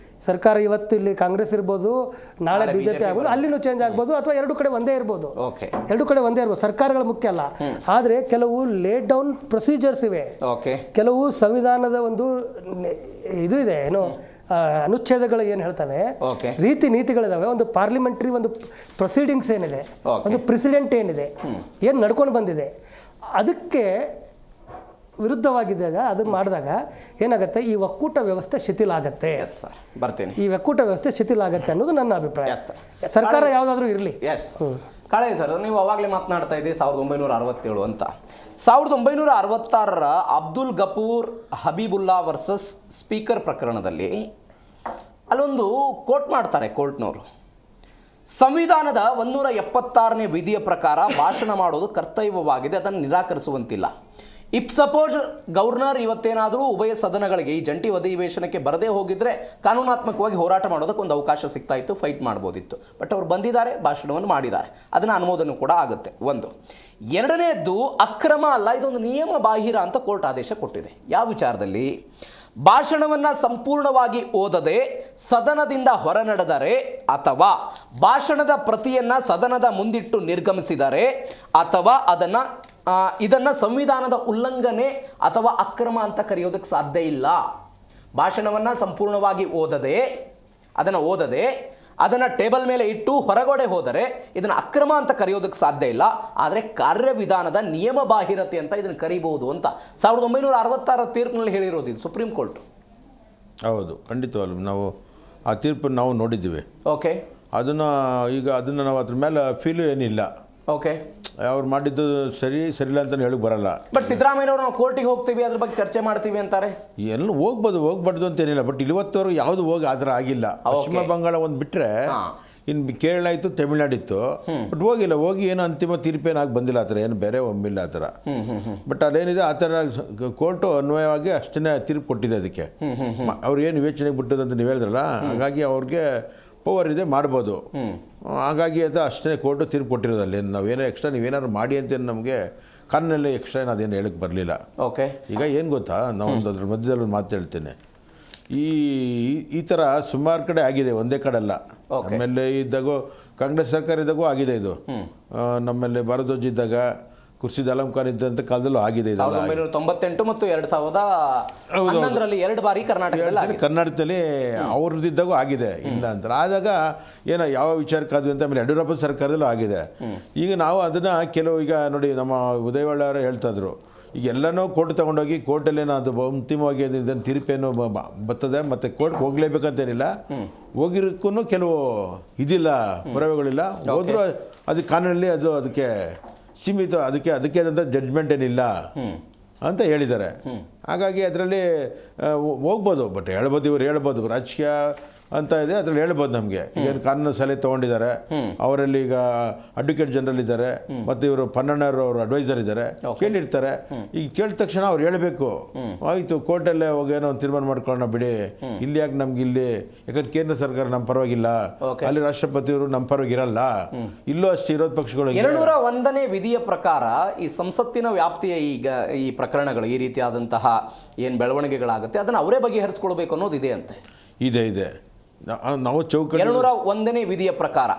ಸರ್ಕಾರ ಇವತ್ತು ಇಲ್ಲಿ ಕಾಂಗ್ರೆಸ್ ಇರ್ಬೋದು, ನಾಳೆ BJP ಆಗ್ಬೋದು, ಅಲ್ಲಿನೂ ಚೇಂಜ್ ಆಗ್ಬೋದು, ಅಥವಾ ಎರಡು ಕಡೆ ಒಂದೇ ಇರ್ಬೋದು. ಸರ್ಕಾರಗಳು ಮುಖ್ಯ ಅಲ್ಲ. ಆದರೆ ಕೆಲವು ಲೇಟ್ ಡೌನ್ ಪ್ರೊಸೀಜರ್ಸ್ ಇವೆ. ಕೆಲವು ಸಂವಿಧಾನದ ಒಂದು ಇದು ಇದೆ, ಏನು ಅನುಚ್ಛೇದಗಳು ಏನು ಹೇಳ್ತವೆ, ರೀತಿ ನೀತಿಗಳಿದಾವೆ. ಒಂದು ಪಾರ್ಲಿಮೆಂಟ್ರಿ ಒಂದು ಪ್ರೊಸೀಡಿಂಗ್ಸ್ ಏನಿದೆ, ಒಂದು ಪ್ರೆಸಿಡೆಂಟ್ ಏನಿದೆ, ಏನು ನಡ್ಕೊಂಡು ಬಂದಿದೆ, ಅದಕ್ಕೆ ವಿರುದ್ಧವಾಗಿದ್ದಾಗ ಅದನ್ನು ಮಾಡಿದಾಗ ಏನಾಗುತ್ತೆ, ಈ ಒಕ್ಕೂಟ ವ್ಯವಸ್ಥೆ ಶಿಥಿಲ ಆಗುತ್ತೆ. ಈ ಒಕ್ಕೂಟ ವ್ಯವಸ್ಥೆ ಶಿಥಿಲ ಆಗುತ್ತೆ ಅನ್ನೋದು ನನ್ನ ಅಭಿಪ್ರಾಯ. ಸರ್ಕಾರ ಯಾವುದಾದ್ರೂ ಇರಲಿ. ಕಾಳೆ ಸರ್, ನೀವು ಅವಾಗಲೇ ಮಾತನಾಡ್ತಾ ಇದ್ದೀವಿ 1967 ಅಂತ. 1966 ಅಬ್ದುಲ್ ಗಫೂರ್ ಹಬೀಬುಲ್ಲಾ ವರ್ಸಸ್ ಸ್ಪೀಕರ್ ಪ್ರಕರಣದಲ್ಲಿ ಅಲ್ಲೊಂದು ಕೋಟ್ ಮಾಡ್ತಾರೆ ಕೋರ್ಟ್ನವರು. ಸಂವಿಧಾನದ 176ನೇ ವಿಧಿಯ ಪ್ರಕಾರ ಭಾಷಣ ಮಾಡೋದು ಕರ್ತವ್ಯವಾಗಿದೆ, ಅದನ್ನು ನಿರಾಕರಿಸುವಂತಿಲ್ಲ. ಇಫ್ ಸಪೋಸ್ ಗವರ್ನರ್ ಇವತ್ತೇನಾದರೂ ಉಭಯ ಸದನಗಳಿಗೆ ಈ ಜಂಟಿ ಅಧಿವೇಶನಕ್ಕೆ ಬರದೇ ಹೋಗಿದ್ರೆ ಕಾನೂನಾತ್ಮಕವಾಗಿ ಹೋರಾಟ ಮಾಡೋದಕ್ಕೆ ಒಂದು ಅವಕಾಶ ಸಿಗ್ತಾ ಇತ್ತು, ಫೈಟ್ ಮಾಡ್ಬೋದಿತ್ತು. ಬಟ್ ಅವ್ರು ಬಂದಿದ್ದಾರೆ, ಭಾಷಣವನ್ನು ಮಾಡಿದ್ದಾರೆ, ಅದನ್ನು ಅನುಮೋದನೆ ಕೂಡ ಆಗುತ್ತೆ. ಒಂದು. ಎರಡನೇದ್ದು ಅಕ್ರಮ ಅಲ್ಲ, ಇದೊಂದು ನಿಯಮ ಬಾಹಿರ ಅಂತ ಕೋರ್ಟ್ ಆದೇಶ ಕೊಟ್ಟಿದೆ. ಯಾವ ವಿಚಾರದಲ್ಲಿ? ಭಾಷಣವನ್ನು ಸಂಪೂರ್ಣವಾಗಿ ಓದದೆ ಸದನದಿಂದ ಹೊರ ನಡೆದರೆ, ಅಥವಾ ಭಾಷಣದ ಪ್ರತಿಯನ್ನು ಸದನದ ಮುಂದಿಟ್ಟು ನಿರ್ಗಮಿಸಿದರೆ, ಅಥವಾ ಇದನ್ನು ಸಂವಿಧಾನದ ಉಲ್ಲಂಘನೆ ಅಥವಾ ಅಕ್ರಮ ಅಂತ ಕರೆಯೋದಕ್ಕೆ ಸಾಧ್ಯ ಇಲ್ಲ. ಭಾಷಣವನ್ನು ಸಂಪೂರ್ಣವಾಗಿ ಅದನ್ನು ಟೇಬಲ್ ಮೇಲೆ ಇಟ್ಟು ಹೊರಗಡೆ ಹೋದರೆ ಇದನ್ನು ಅಕ್ರಮ ಅಂತ ಕರೆಯೋದಕ್ಕೆ ಸಾಧ್ಯ ಇಲ್ಲ. ಆದರೆ ಕಾರ್ಯವಿಧಾನದ ನಿಯಮ ಬಾಹಿರತೆ ಅಂತ ಇದನ್ನು ಕರೀಬಹುದು ಅಂತ 1966 ತೀರ್ಪಿನಲ್ಲಿ ಹೇಳಿರೋದು ಇದು ಸುಪ್ರೀಂ ಕೋರ್ಟ್. ಹೌದು, ಖಂಡಿತವಲ್ಲ. ನಾವು ಆ ತೀರ್ಪನ್ನು ನಾವು ನೋಡಿದ್ದೀವಿ. ಓಕೆ. ಅದನ್ನು ನಾವು ಅದ್ರ ಮೇಲೆ ಫೀಲು ಏನಿಲ್ಲ. ಓಕೆ. ಅವ್ರು ಮಾಡಿದ್ದು ಸರಿಯಿಲ್ಲ ಅಂತ ಹೇಳಕ್ ಬರಲ್ಲ. ಬಟ್ ಸಿದ್ದರಾಮಯ್ಯನವರು ನಾವು ಕೋರ್ಟಿಗೆ ಹೋಗ್ತೀವಿ, ಅದ್ರ ಬಗ್ಗೆ ಚರ್ಚೆ ಮಾಡ್ತೀವಿ ಅಂತಾರೆ. ಎಲ್ಲ ಹೋಗ್ಬಾರ್ದು ಅಂತೇನಿಲ್ಲ. ಬಟ್ ಇವತ್ತವರು ಯಾವುದು ಹೋಗಿ ಆ ಥರ ಆಗಿಲ್ಲ. ಪಶ್ಚಿಮ ಬಂಗಾಳ ಒಂದು ಬಿಟ್ಟರೆ ಇನ್ನು ಕೇರಳ ಇತ್ತು, ತಮಿಳ್ನಾಡು ಇತ್ತು. ಬಟ್ ಹೋಗಿ ಏನು ಅಂತಿಮ ತೀರ್ಪೇನಾಗಿ ಬಂದಿಲ್ಲ ಆ ಥರ, ಏನು ಬೇರೆ ಒಮ್ಮಿಲ್ಲ ಆ ಥರ. ಬಟ್ ಅದೇನಿದೆ ಆ ಥರ ಕೋರ್ಟು ಅನ್ವಯವಾಗಿ ಅಷ್ಟೇ ತೀರ್ಪು ಕೊಟ್ಟಿದೆ. ಅದಕ್ಕೆ ಅವ್ರು ಏನು ವಿವೇಚನೆಗೆ ಬಿಟ್ಟದಂತ ನೀವು ಹೇಳಿದ್ರಲ್ಲ, ಹಾಗಾಗಿ ಅವ್ರಿಗೆ ಪವರ್ ಇದೆ, ಮಾಡ್ಬೋದು. ಹಾಗಾಗಿ ಅದು ಅಷ್ಟೇ ಕೋರ್ಟು ತೀರ್ಪು ಕೊಟ್ಟಿರೋದಲ್ಲಿ ನಾವೇನೋ ಎಕ್ಸ್ಟ್ರಾ ನೀವೇನಾದ್ರು ಮಾಡಿ ಅಂತ ನಮಗೆ ಕಾನೂನಲ್ಲಿ ಎಕ್ಸ್ಟ್ರಾ ಅದೇನು ಹೇಳಕ್ಕೆ ಬರಲಿಲ್ಲ. ಓಕೆ. ಈಗ ಏನು ಗೊತ್ತಾ, ನಾವೊಂದು ಅದ್ರ ಮಧ್ಯದಲ್ಲಿ ಒಂದು ಮಾತು ಹೇಳ್ತೇನೆ. ಈ ಥರ ಸುಮಾರು ಕಡೆ ಆಗಿದೆ, ಒಂದೇ ಕಡೆ ಅಲ್ಲ. ನಮ್ಮಲ್ಲಿ ಇದ್ದಾಗೂ ಕಾಂಗ್ರೆಸ್ ಸರ್ಕಾರ ಇದ್ದಾಗೂ ಆಗಿದೆ ಇದು. ನಮ್ಮಲ್ಲಿ ಭಾರದ್ವಾಜ್ ಇದ್ದಾಗ, ಖುರ್ಷಿದ್ ಆಲಂ ಖಾನ್ ಇದ್ದಂಥ ಕಾಲದಲ್ಲೂ ಆಗಿದೆ. 1998 ಮತ್ತು 2011ರಲ್ಲಿ 2 ಬಾರಿ ಕರ್ನಾಟಕದಲ್ಲಿ ಅವ್ರದ್ದಿದ್ದಾಗೂ ಆಗಿದೆ, ಇಲ್ಲ ಅಂತ. ಆದಾಗ ಏನೋ ಯಾವ ವಿಚಾರಕ್ಕಾದ್ವಿ ಅಂತ ಆಮೇಲೆ ಯಡಿಯೂರಪ್ಪ ಸರ್ಕಾರದಲ್ಲೂ ಆಗಿದೆ. ಈಗ ನಾವು ಅದನ್ನು ಈಗ ನೋಡಿ, ನಮ್ಮ ಉದಯವಾಳ ಅವರು ಹೇಳ್ತಾ ಇದ್ರು, ಈಗ ಎಲ್ಲನೂ ಕೋರ್ಟ್ ತೊಗೊಂಡೋಗಿ ಕೋರ್ಟಲ್ಲೇನೋ ಅದು ಅಂತಿಮವಾಗಿ ಇದನ್ನು ತೀರ್ಪೇನು ಬರ್ತದೆ, ಮತ್ತು ಕೋರ್ಟ್ಗೆ ಹೋಗ್ಲೇಬೇಕಂತೇನಿಲ್ಲ. ಹೋಗಿರೋಕ್ಕೂ ಕೆಲವು ಇದಿಲ್ಲ, ಪುರಾವೆಗಳಿಲ್ಲ. ಹೋದರೂ ಅದು ಕಾನೂನಲ್ಲಿ ಅದಕ್ಕೆ ಸೀಮಿತ, ಅದಕ್ಕೆ ಆದಂಥ ಜಡ್ಜ್ಮೆಂಟ್ ಏನಿಲ್ಲ ಅಂತ ಹೇಳಿದ್ದಾರೆ. ಹಾಗಾಗಿ ಅದರಲ್ಲಿ ಹೋಗ್ಬೋದು. ಬಟ್ ಇವ್ರು ಹೇಳ್ಬೋದು ರಾಜಕೀಯ ಅಂತ ಇದೆ, ಅದ್ರಲ್ಲಿ ಹೇಳ್ಬೋದು ನಮಗೆ. ಈಗ ಕಾನೂನು ಸಲಹೆ ತೊಗೊಂಡಿದ್ದಾರೆ, ಅವರಲ್ಲಿ ಈಗ ಅಡ್ವೊಕೇಟ್ ಜನರಲ್ ಇದ್ದಾರೆ, ಮತ್ತು ಇವರು ಪನ್ನಣ್ಣರು ಅವರು ಅಡ್ವೈಸರ್ ಇದ್ದಾರೆ, ಕೇಳಿರ್ತಾರೆ. ಈಗ ಕೇಳಿದ ತಕ್ಷಣ ಅವ್ರು ಹೇಳಬೇಕು, ಆಯಿತು ಕೋರ್ಟಲ್ಲೇ ಹೋಗಿ ಏನೋ ಒಂದು ತೀರ್ಮಾನ ಮಾಡ್ಕೊಳ್ಳೋಣ ಬಿಡಿ, ಇಲ್ಲಿ ಯಾಕೆ ನಮ್ಗೆ ಇಲ್ಲಿ, ಯಾಕಂದ್ರೆ ಕೇಂದ್ರ ಸರ್ಕಾರ ನಮ್ಮ ಪರವಾಗಿಲ್ಲ, ಅಲ್ಲಿ ರಾಷ್ಟ್ರಪತಿಯವರು ನಮ್ಮ ಪರವಾಗಿರಲ್ಲ, ಇಲ್ಲೂ ಅಷ್ಟು ವಿರೋಧ ಪಕ್ಷಗಳು. 201ನೇ ವಿಧಿಯ ಪ್ರಕಾರ ಈ ಸಂಸತ್ತಿನ ವ್ಯಾಪ್ತಿಯ ಈಗ ಈ ಪ್ರಕರಣಗಳು, ಈ ರೀತಿಯಾದಂತಹ ಏನು ಬೆಳವಣಿಗೆಗಳಾಗುತ್ತೆ ಅದನ್ನು ಅವರೇ ಬಗೆಹರಿಸ್ಕೊಳ್ಬೇಕು ಅನ್ನೋದಿದೆ ಅಂತೆ. ಇದೆ ನಾವು ಚೌಕಟ್ಟು 201ನೇ ವಿಧಿಯ ಪ್ರಕಾರ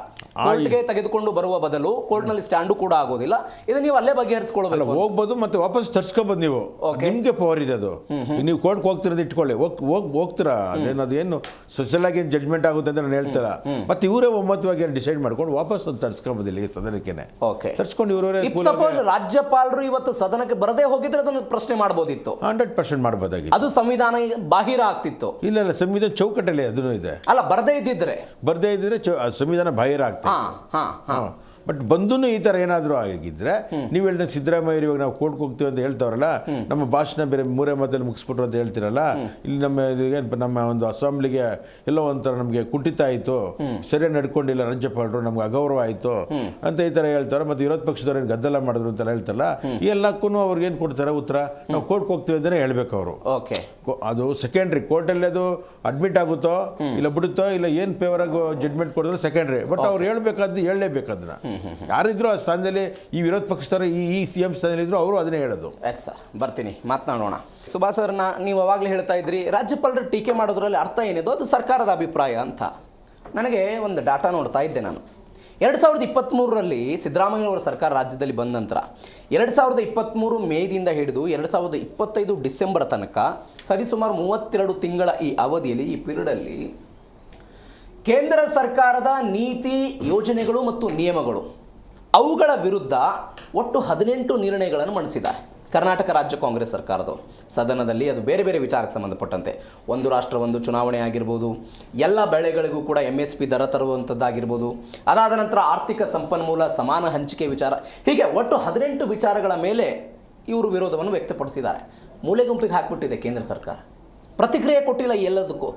ಕೋರ್ಟ್ಗೆ ತೆಗೆದುಕೊಂಡು ಬರುವ ಬದಲು ಕೋರ್ಟ್ನಲ್ಲಿ ಸ್ಟ್ಯಾಂಡು ಕೂಡ ಆಗೋದಿಲ್ಲ, ಇದು ನೀವು ಅಲ್ಲೇ ಬಗೆಹರಿಸ್ಕೊಳ್ಬೇಕು. ಹೋಗ್ಬೋದು, ಮತ್ತೆ ವಾಪಸ್ ತರ್ಸ್ಕೋಬೋದು ನೀವು, ನಿಮಗೆ ಪವರ್ ಇದೆ ಅದು. ನೀವು ಕೋರ್ಟ್ಗೆ ಹೋಗ್ತಿರೋದು ಇಟ್ಕೊಳ್ಳಿ, ಹೋಗ್ತೀರಾ, ಅದೇನು ಸ್ಪೆಷಲ್ ಆಗಿ ಜಡ್ಜ್ಮೆಂಟ್ ಆಗುತ್ತೆ ಅಂತ ನಾನು ಹೇಳ್ತಾರ. ಮತ್ತೆ ಇವರೇ ಒಮ್ಮತವಾಗಿ ಡಿಸೈಡ್ ಮಾಡ್ಕೊಂಡು ವಾಪಸ್ ಅದು ತರ್ಸ್ಕೋಬೋದು ಇಲ್ಲಿ ಸದನಕ್ಕೆ ತರ್ಸ್ಕೊಂಡು ಇವರೇ. ಸಪೋಸ್ ರಾಜ್ಯಪಾಲರು ಇವತ್ತು ಸದನಕ್ಕೆ ಬರದೇ ಹೋಗಿದ್ರೆ ಅದನ್ನು ಪ್ರಶ್ನೆ ಮಾಡಬಹುದಿತ್ತು, 100% ಮಾಡಬಹುದಾಗಿ, ಅದು ಸಂವಿಧಾನ ಬಾಹಿರ ಆಗ್ತಿತ್ತು. ಇಲ್ಲ ಸಂವಿಧಾನ ಚೌಕಟ್ಟಲ್ಲಿ ಅದನ್ನು ಇದೆ. ಅಲ್ಲ, ಬರದೇ ಇದ್ದಿದ್ರೆ ಸಂವಿಧಾನ ಬಾಹಿರ ಆಗ್ತದೆ. ಬಟ್ ಬಂದೂ ಈ ಥರ ಏನಾದರೂ ಆಗಿದ್ದರೆ, ನೀವು ಹೇಳಿದಂಗೆ ಸಿದ್ದರಾಮಯ್ಯ ಇವಾಗ ನಾವು ಕೋರ್ಟ್ಗೆ ಹೋಗ್ತೀವಿ ಅಂತ ಹೇಳ್ತಾವ್ರಲ್ಲ, ನಮ್ಮ ಭಾಷಣ ಬೇರೆ 3 ಮಾತಲ್ಲಿ ಮುಗಿಸ್ಬಿಟ್ರು ಅಂತ ಹೇಳ್ತಿರಲ್ಲ, ಇಲ್ಲಿ ನಮ್ಮ ಒಂದು ಅಸೆಂಬ್ಲಿಗೆ ಎಲ್ಲೋ ಒಂಥರ ನಮಗೆ ಕುಂಠಿತ ಆಯಿತು, ಸರಿಯಾಗಿ ನಡ್ಕೊಂಡಿಲ್ಲ ರಾಜ್ಯಪಾಲರು, ನಮ್ಗೆ ಅಗೌರವ ಆಯಿತು ಅಂತ ಈ ಥರ ಹೇಳ್ತಾರೆ. ಮತ್ತು ವಿರೋಧ ಪಕ್ಷದವ್ರು ಏನು ಗದ್ದಲ ಮಾಡಿದ್ರು ಅಂತೆಲ್ಲ ಹೇಳ್ತಾರಲ್ಲ, ಈ ಎಲ್ಲಕ್ಕೂ ಅವ್ರಿಗೆ ಏನು ಕೊಡ್ತಾರೆ ಉತ್ತರ, ನಾವು ಕೋರ್ಟ್ಗೆ ಹೋಗ್ತೀವಿ ಅಂತಲೇ ಹೇಳ್ಬೇಕು ಅವರು. ಅದು ಸೆಕೆಂಡ್ರಿ, ಕೋರ್ಟಲ್ಲಿ ಅದು ಅಡ್ಮಿಟ್ ಆಗುತ್ತೋ ಇಲ್ಲ ಬಿಡುತ್ತೋ ಇಲ್ಲ ಏನು ಫೇವರಾಗಿ ಜಡ್ಜ್ಮೆಂಟ್ ಕೊಡಿದ್ರು ಸೆಕೆಂಡ್ರಿ. ಬಟ್ ಅವ್ರು ಹೇಳ್ಬೇಕಾದ್ದು ಹೇಳಲೇಬೇಕು ಅದನ್ನ. ಯಾರಿದ್ರು ಆ ಸ್ಥಾನದಲ್ಲಿ, ಈ ವಿರೋಧ ಪಕ್ಷದವರು ಈ CM ಸ್ಥಾನದಲ್ಲಿದ್ರು, ಅವರು ಅದನ್ನೇ ಹೇಳೋದು. ಎಸ್ ಸರ್, ಬರ್ತೀನಿ, ಮಾತನಾಡೋಣ. ಸುಭಾಷ್ ಸರ್, ನೀವು ಅವಾಗಲೇ ಹೇಳ್ತಾ ಇದ್ರಿ ರಾಜ್ಯಪಾಲರು ಟೀಕೆ ಮಾಡೋದ್ರಲ್ಲಿ ಅರ್ಥ ಏನಿದೆ ಅದು ಸರ್ಕಾರದ ಅಭಿಪ್ರಾಯ ಅಂತ. ನನಗೆ ಒಂದು ಡಾಟಾ ನೋಡ್ತಾ ಇದ್ದೆ ನಾನು. 2023ರಲ್ಲಿ ಸಿದ್ದರಾಮಯ್ಯನವರ ಸರ್ಕಾರ ರಾಜ್ಯದಲ್ಲಿ ಬಂದ ನಂತರ 2023 ಮೇದಿಂದ ಹಿಡಿದು 2025 ಡಿಸೆಂಬರ್ ತನಕ ಸರಿಸುಮಾರು 32 ತಿಂಗಳ ಈ ಅವಧಿಯಲ್ಲಿ, ಈ ಪೀರಿಯಡಲ್ಲಿ ಕೇಂದ್ರ ಸರ್ಕಾರದ ನೀತಿ ಯೋಜನೆಗಳು ಮತ್ತು ನಿಯಮಗಳು ಅವುಗಳ ವಿರುದ್ಧ ಒಟ್ಟು 18 ನಿರ್ಣಯಗಳನ್ನು ಮಂಡಿಸಿದ್ದಾರೆ ಕರ್ನಾಟಕ ರಾಜ್ಯ ಕಾಂಗ್ರೆಸ್ ಸರ್ಕಾರದ ಸದನದಲ್ಲಿ. ಅದು ಬೇರೆ ಬೇರೆ ವಿಚಾರಕ್ಕೆ ಸಂಬಂಧಪಟ್ಟಂತೆ, ಒಂದು ರಾಷ್ಟ್ರ ಒಂದು ಚುನಾವಣೆ ಆಗಿರ್ಬೋದು, ಎಲ್ಲ ಬೆಳೆಗಳಿಗೂ ಕೂಡ MSP ದರ ತರುವಂಥದ್ದಾಗಿರ್ಬೋದು, ಅದಾದ ನಂತರ ಆರ್ಥಿಕ ಸಂಪನ್ಮೂಲ ಸಮಾನ ಹಂಚಿಕೆ ವಿಚಾರ, ಹೀಗೆ ಒಟ್ಟು 18 ವಿಚಾರಗಳ ಮೇಲೆ ಇವರು ವಿರೋಧವನ್ನು ವ್ಯಕ್ತಪಡಿಸಿದ್ದಾರೆ. ಮೂಲೆ ಗುಂಪಿಗೆ ಹಾಕಿಬಿಟ್ಟಿದೆ ಕೇಂದ್ರ ಸರ್ಕಾರ, ಪ್ರತಿಕ್ರಿಯೆ ಕೊಟ್ಟಿಲ್ಲ ಎಲ್ಲದಕ್ಕೂ.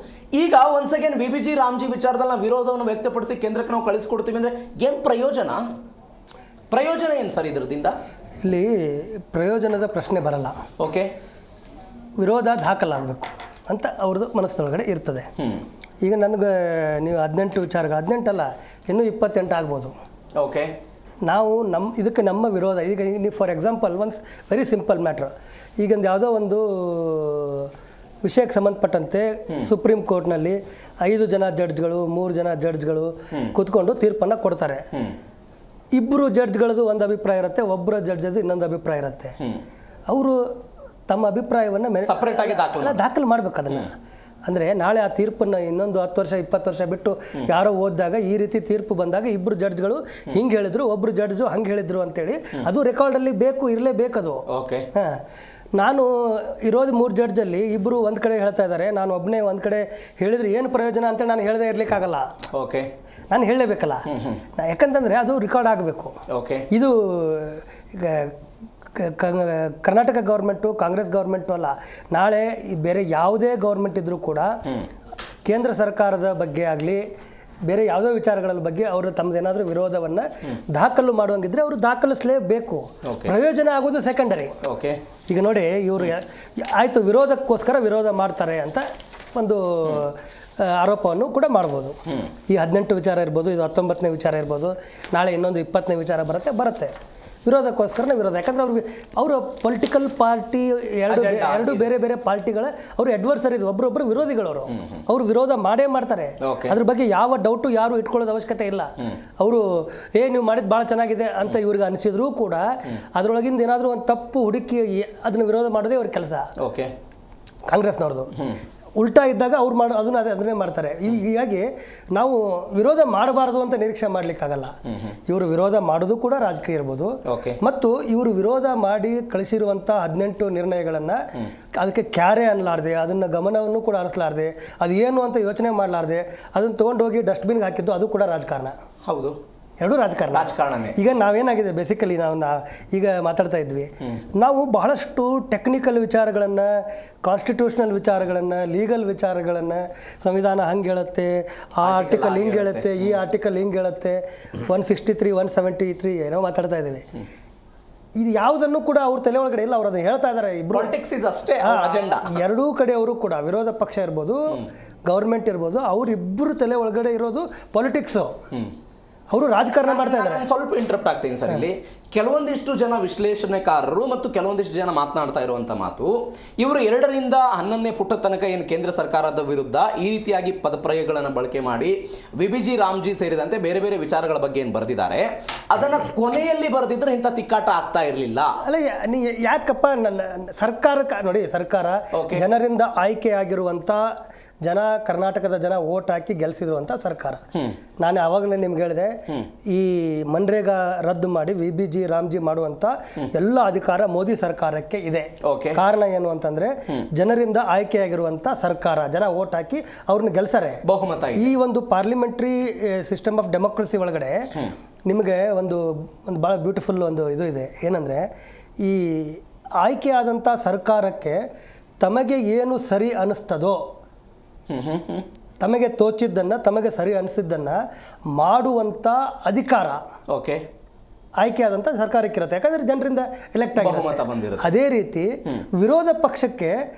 ಈಗ ಒನ್ಸ್ ಅಗೇನ್ BBG ರಾಮ್ಜಿ ವಿಚಾರದಲ್ಲಿ ನಾವು ವಿರೋಧವನ್ನು ವ್ಯಕ್ತಪಡಿಸಿ ಕೇಂದ್ರಕ್ಕೆ ನಾವು ಕಳಿಸ್ಕೊಡ್ತೀವಿ ಅಂದರೆ ಏನು ಪ್ರಯೋಜನ ಏನು ಸರ್ ಇದರಿಂದ? ಇಲ್ಲಿ ಪ್ರಯೋಜನದ ಪ್ರಶ್ನೆ ಬರಲ್ಲ. ಓಕೆ, ವಿರೋಧ ದಾಖಲಾಗಬೇಕು ಅಂತ ಅವ್ರದ್ದು ಮನಸ್ಸಿನೊಳಗಡೆ ಇರ್ತದೆ. ಈಗ ನನಗೆ ನೀವು 18 ವಿಚಾರಗಳು, 18 ಅಲ್ಲ ಇನ್ನೂ 28 ಆಗ್ಬೋದು. ಓಕೆ, ನಾವು ಇದಕ್ಕೆ ನಮ್ಮ ವಿರೋಧ. ಈಗ ನೀವು for example once very simple matter, ಈಗೊಂದು ಯಾವುದೋ ಒಂದು ವಿಷಯಕ್ಕೆ ಸಂಬಂಧಪಟ್ಟಂತೆ ಸುಪ್ರೀಂ ಕೋರ್ಟ್ನಲ್ಲಿ 5 ಜನ ಜಡ್ಜ್ಗಳು 3 ಜನ ಜಡ್ಜ್ಗಳು ಕೂತ್ಕೊಂಡು ತೀರ್ಪನ್ನು ಕೊಡ್ತಾರೆ. 2 ಜಡ್ಜ್ಗಳದ್ದು ಒಂದು ಅಭಿಪ್ರಾಯ ಇರುತ್ತೆ, ಒಬ್ಬರ ಜಡ್ಜದು ಇನ್ನೊಂದು ಅಭಿಪ್ರಾಯ ಇರುತ್ತೆ. ಅವರು ತಮ್ಮ ಅಭಿಪ್ರಾಯವನ್ನು ಸಪ್ರೇಟ್ ಆಗಿ ದಾಖಲು ಮಾಡ್ಬೇಕು ಅದನ್ನು. ಅಂದರೆ ನಾಳೆ ಆ ತೀರ್ಪನ್ನು ಇನ್ನೊಂದು 10 ವರ್ಷ 20 ವರ್ಷ ಬಿಟ್ಟು ಯಾರೋ ಓದಿದಾಗ ಈ ರೀತಿ ತೀರ್ಪು ಬಂದಾಗ 2 ಜಡ್ಜ್ಗಳು ಹಿಂಗೆ ಹೇಳಿದ್ರು, ಒಬ್ಬರು ಜಡ್ಜು ಹಂಗೆ ಹೇಳಿದ್ರು ಅಂತೇಳಿ ಅದು ರೆಕಾರ್ಡಲ್ಲಿ ಇರಲೇಬೇಕದು. ಹಾಂ, ನಾನು ಇರೋದು 3 ಜಡ್ಜಲ್ಲಿ 2 ಒಂದು ಕಡೆ ಹೇಳ್ತಾ ಇದ್ದಾರೆ, ನಾನು ಒಬ್ಬನೇ ಒಂದು ಕಡೆ ಹೇಳಿದ್ರೆ ಏನು ಪ್ರಯೋಜನ ಅಂತೇಳಿ ನಾನು ಹೇಳದೇ ಇರಲಿಕ್ಕಾಗಲ್ಲ. ಓಕೆ, ನಾನು ಹೇಳಲೇಬೇಕಲ್ಲ, ಯಾಕಂತಂದರೆ ಅದು ರೆಕಾರ್ಡ್ ಆಗಬೇಕು. ಇದು ಈಗ ಕರ್ನಾಟಕ ಗೌರ್ಮೆಂಟು ಕಾಂಗ್ರೆಸ್ ಗೌರ್ಮೆಂಟು ಅಲ್ಲ, ನಾಳೆ ಬೇರೆ ಯಾವುದೇ ಗೌರ್ಮೆಂಟ್ ಇದ್ದರೂ ಕೂಡ ಕೇಂದ್ರ ಸರ್ಕಾರದ ಬಗ್ಗೆ ಆಗಲಿ ಬೇರೆ ಯಾವುದೋ ವಿಚಾರಗಳ ಬಗ್ಗೆ ಅವರು ತಮ್ಮದೇನಾದರೂ ವಿರೋಧವನ್ನು ದಾಖಲು ಮಾಡುವಂಗಿದ್ರೆ ಅವರು ದಾಖಲಿಸಲೇಬೇಕು. ಪ್ರಯೋಜನ ಆಗೋದು ಸೆಕೆಂಡರಿ. ಈಗ ನೋಡಿ, ಇವರು ಆಯಿತು ವಿರೋಧಕ್ಕೋಸ್ಕರ ವಿರೋಧ ಮಾಡ್ತಾರೆ ಅಂತ ಒಂದು ಆರೋಪವನ್ನು ಕೂಡ ಮಾಡ್ಬೋದು. ಈ 18 ವಿಚಾರ ಇರ್ಬೋದು, ಇದು 19ನೇ ವಿಚಾರ ಇರ್ಬೋದು, ನಾಳೆ ಇನ್ನೊಂದು 20ನೇ ವಿಚಾರ ಬರುತ್ತೆ. ವಿರೋಧಕ್ಕೋಸ್ಕರನೇ ವಿರೋಧ. ಯಾಕಂದರೆ ಅವರು ಪೊಲಿಟಿಕಲ್ ಪಾರ್ಟಿ ಎರಡು ಬೇರೆ ಬೇರೆ ಪಾರ್ಟಿಗಳ ಅವರು ಅಡ್ವರ್ಸರೀಸ್, ಒಬ್ಬರೊಬ್ಬರು ವಿರೋಧಿಗಳವರು. ಅವರು ವಿರೋಧ ಮಾಡೇ ಮಾಡ್ತಾರೆ. ಅದ್ರ ಬಗ್ಗೆ ಯಾವ ಡೌಟು ಯಾರು ಇಟ್ಕೊಳ್ಳೋದು ಅವಶ್ಯಕತೆ ಇಲ್ಲ. ಅವರು ನೀವು ಮಾಡಿದ್ದು ಭಾಳ ಚೆನ್ನಾಗಿದೆ ಅಂತ ಇವ್ರಿಗೆ ಅನಿಸಿದ್ರು ಕೂಡ ಅದರೊಳಗಿಂದ ಏನಾದರೂ ಒಂದು ತಪ್ಪು ಹುಡುಕಿ ಅದನ್ನು ವಿರೋಧ ಮಾಡೋದೇ ಅವ್ರ ಕೆಲಸ. ಕಾಂಗ್ರೆಸ್ನವ್ರದ್ದು ಉಲ್ಟಾ ಇದ್ದಾಗ ಅವ್ರು ಅದನ್ನೇ ಮಾಡ್ತಾರೆ. ಹೀಗಾಗಿ ನಾವು ವಿರೋಧ ಮಾಡಬಾರದು ಅಂತ ನಿರೀಕ್ಷೆ ಮಾಡಲಿಕ್ಕಾಗಲ್ಲ. ಇವರು ವಿರೋಧ ಮಾಡೋದು ಕೂಡ ರಾಜಕೀಯ ಇರ್ಬೋದು. ಮತ್ತು ಇವರು ವಿರೋಧ ಮಾಡಿ ಕಳಿಸಿರುವಂಥ 18 ನಿರ್ಣಯಗಳನ್ನು ಅದಕ್ಕೆ ಕ್ಯಾರೆ ಅನ್ನಲಾರ್ದೆ, ಅದನ್ನು ಗಮನವನ್ನು ಕೂಡ ಹರಿಸಲಾರ್ದೆ, ಅದು ಏನು ಅಂತ ಯೋಚನೆ ಮಾಡಲಾರ್ದೆ ಅದನ್ನು ತೊಗೊಂಡೋಗಿ ಡಸ್ಟ್ಬಿನ್ಗೆ ಹಾಕಿದ್ದು ಅದು ಕೂಡ ರಾಜಕಾರಣ. ಹೌದು. ಎರಡೂ ರಾಜಕಾರಣನೇ. ಈಗ ನಾವೇನಾಗಿದೆ ಬೇಸಿಕಲಿ ಈಗ ಮಾತಾಡ್ತಾ ಇದ್ವಿ, ನಾವು ಬಹಳಷ್ಟು ಟೆಕ್ನಿಕಲ್ ವಿಚಾರಗಳನ್ನು, ಕಾನ್ಸ್ಟಿಟ್ಯೂಷನಲ್ ವಿಚಾರಗಳನ್ನು, ಲೀಗಲ್ ವಿಚಾರಗಳನ್ನು, ಸಂವಿಧಾನ ಹಂಗೆ ಹೇಳುತ್ತೆ, ಆ ಆರ್ಟಿಕಲ್ ಹಿಂಗೆ ಹೇಳುತ್ತೆ, ಈ ಆರ್ಟಿಕಲ್ ಹಿಂಗೆ ಹೇಳುತ್ತೆ, 163 173 ಏನೋ ಮಾತಾಡ್ತಾ ಇದ್ದೀವಿ. ಇದು ಯಾವುದನ್ನು ಕೂಡ ಅವ್ರ ತಲೆ ಒಳಗಡೆ ಇಲ್ಲ, ಅವ್ರು ಅದನ್ನು ಹೇಳ್ತಾ ಇದ್ದಾರೆ. ಇಬ್ಬರು ಅಷ್ಟೇ ಅಜೆಂಡಾ. ಎರಡೂ ಕಡೆಯವರು ಕೂಡ, ವಿರೋಧ ಪಕ್ಷ ಇರ್ಬೋದು, ಗೌರ್ಮೆಂಟ್ ಇರ್ಬೋದು, ಅವರಿಬ್ಬರು ತಲೆ ಒಳಗಡೆ ಇರೋದು ಪಾಲಿಟಿಕ್ಸು. ಅವರು ರಾಜಕಾರಣ ಮಾಡ್ತಾ ಇದ್ದಾರೆ. ಸ್ವಲ್ಪ ಇಂಟರಪ್ಟ್ ಆಗ್ತೀನಿ ಸರ್. ಇಲ್ಲಿ ಕೆಲವೊಂದಿಷ್ಟು ಜನ ವಿಶ್ಲೇಷಣೆಕಾರರು ಮತ್ತು ಕೆಲವೊಂದಿಷ್ಟು ಜನ ಮಾತನಾಡ್ತಾ ಇರುವಂತ ಮಾತು, ಇವರು 2ರಿಂದ 11ನೇ ಪುಟ ತನಕ ಏನು ಕೇಂದ್ರ ಸರ್ಕಾರದ ವಿರುದ್ಧ ಈ ರೀತಿಯಾಗಿ ಪದಪ್ರಯೋಗಗಳನ್ನು ಬಳಕೆ ಮಾಡಿ ವಿಬಿಜಿ ರಾಮ್ಜಿ ಸೇರಿದಂತೆ ಬೇರೆ ಬೇರೆ ವಿಚಾರಗಳ ಬಗ್ಗೆ ಏನು ಬರೆದಿದ್ದಾರೆ, ಅದನ್ನ ಕೊನೆಯಲ್ಲಿ ಬರೆದಿದ್ರೆ ಇಂಥ ತಿಕ್ಕಾಟ ಆಗ್ತಾ ಇರಲಿಲ್ಲ. ಅಲ್ಲ, ಯಾಕಪ್ಪ ಸರ್ಕಾರಕ್ಕೆ ನೋಡಿ, ಸರ್ಕಾರ ಜನರಿಂದ ಆಯ್ಕೆಯಾಗಿರುವಂಥ ಕರ್ನಾಟಕದ ಜನ ಓಟ್ ಹಾಕಿ ಗೆಲ್ಸಿರುವಂಥ ಸರ್ಕಾರ. ನಾನು ಆವಾಗಲೇ ನಿಮ್ಗೆ ಹೇಳಿದೆ, ಈ ಮನ್ರೇಗಾ ರದ್ದು ಮಾಡಿ ವಿಬಿಜಿ ರಾಮ್ಜಿ ಮಾಡುವಂಥ ಎಲ್ಲ ಅಧಿಕಾರ ಮೋದಿ ಸರ್ಕಾರಕ್ಕೆ ಇದೆ. ಕಾರಣ ಏನು ಅಂತಂದ್ರೆ, ಜನರಿಂದ ಆಯ್ಕೆಯಾಗಿರುವಂಥ ಸರ್ಕಾರ, ಜನ ಓಟ್ ಹಾಕಿ ಅವ್ರನ್ನ ಗೆಲ್ಸರೆ, ಬಹುಮತ. ಈ ಒಂದು ಪಾರ್ಲಿಮೆಂಟ್ರಿ ಸಿಸ್ಟಮ್ ಆಫ್ ಡೆಮೋಕ್ರಸಿ ಒಳಗಡೆ ನಿಮಗೆ ಒಂದು ಭಾಳ ಬ್ಯೂಟಿಫುಲ್ ಒಂದು ಇದು ಇದೆ. ಏನಂದರೆ, ಈ ಆಯ್ಕೆಯಾದಂಥ ಸರ್ಕಾರಕ್ಕೆ ತಮಗೆ ಏನು ಸರಿ ಅನ್ನಿಸ್ತದೋ, ತಮಗೆ ತೋಚಿದ್ದನ್ನು, ತಮಗೆ ಸರಿ ಅನಿಸಿದ್ದನ್ನು ಮಾಡುವಂಥ ಅಧಿಕಾರ ಆಯ್ಕೆಯಾದಂಥ ಸರ್ಕಾರಕ್ಕಿರುತ್ತೆ. ಯಾಕಂದರೆ ಜನರಿಂದ ಎಲೆಕ್ಟ್ ಆಗಿರುತ್ತೆ. ಅದೇ ರೀತಿ ವಿರೋಧ ಪಕ್ಷಕ್ಕೆ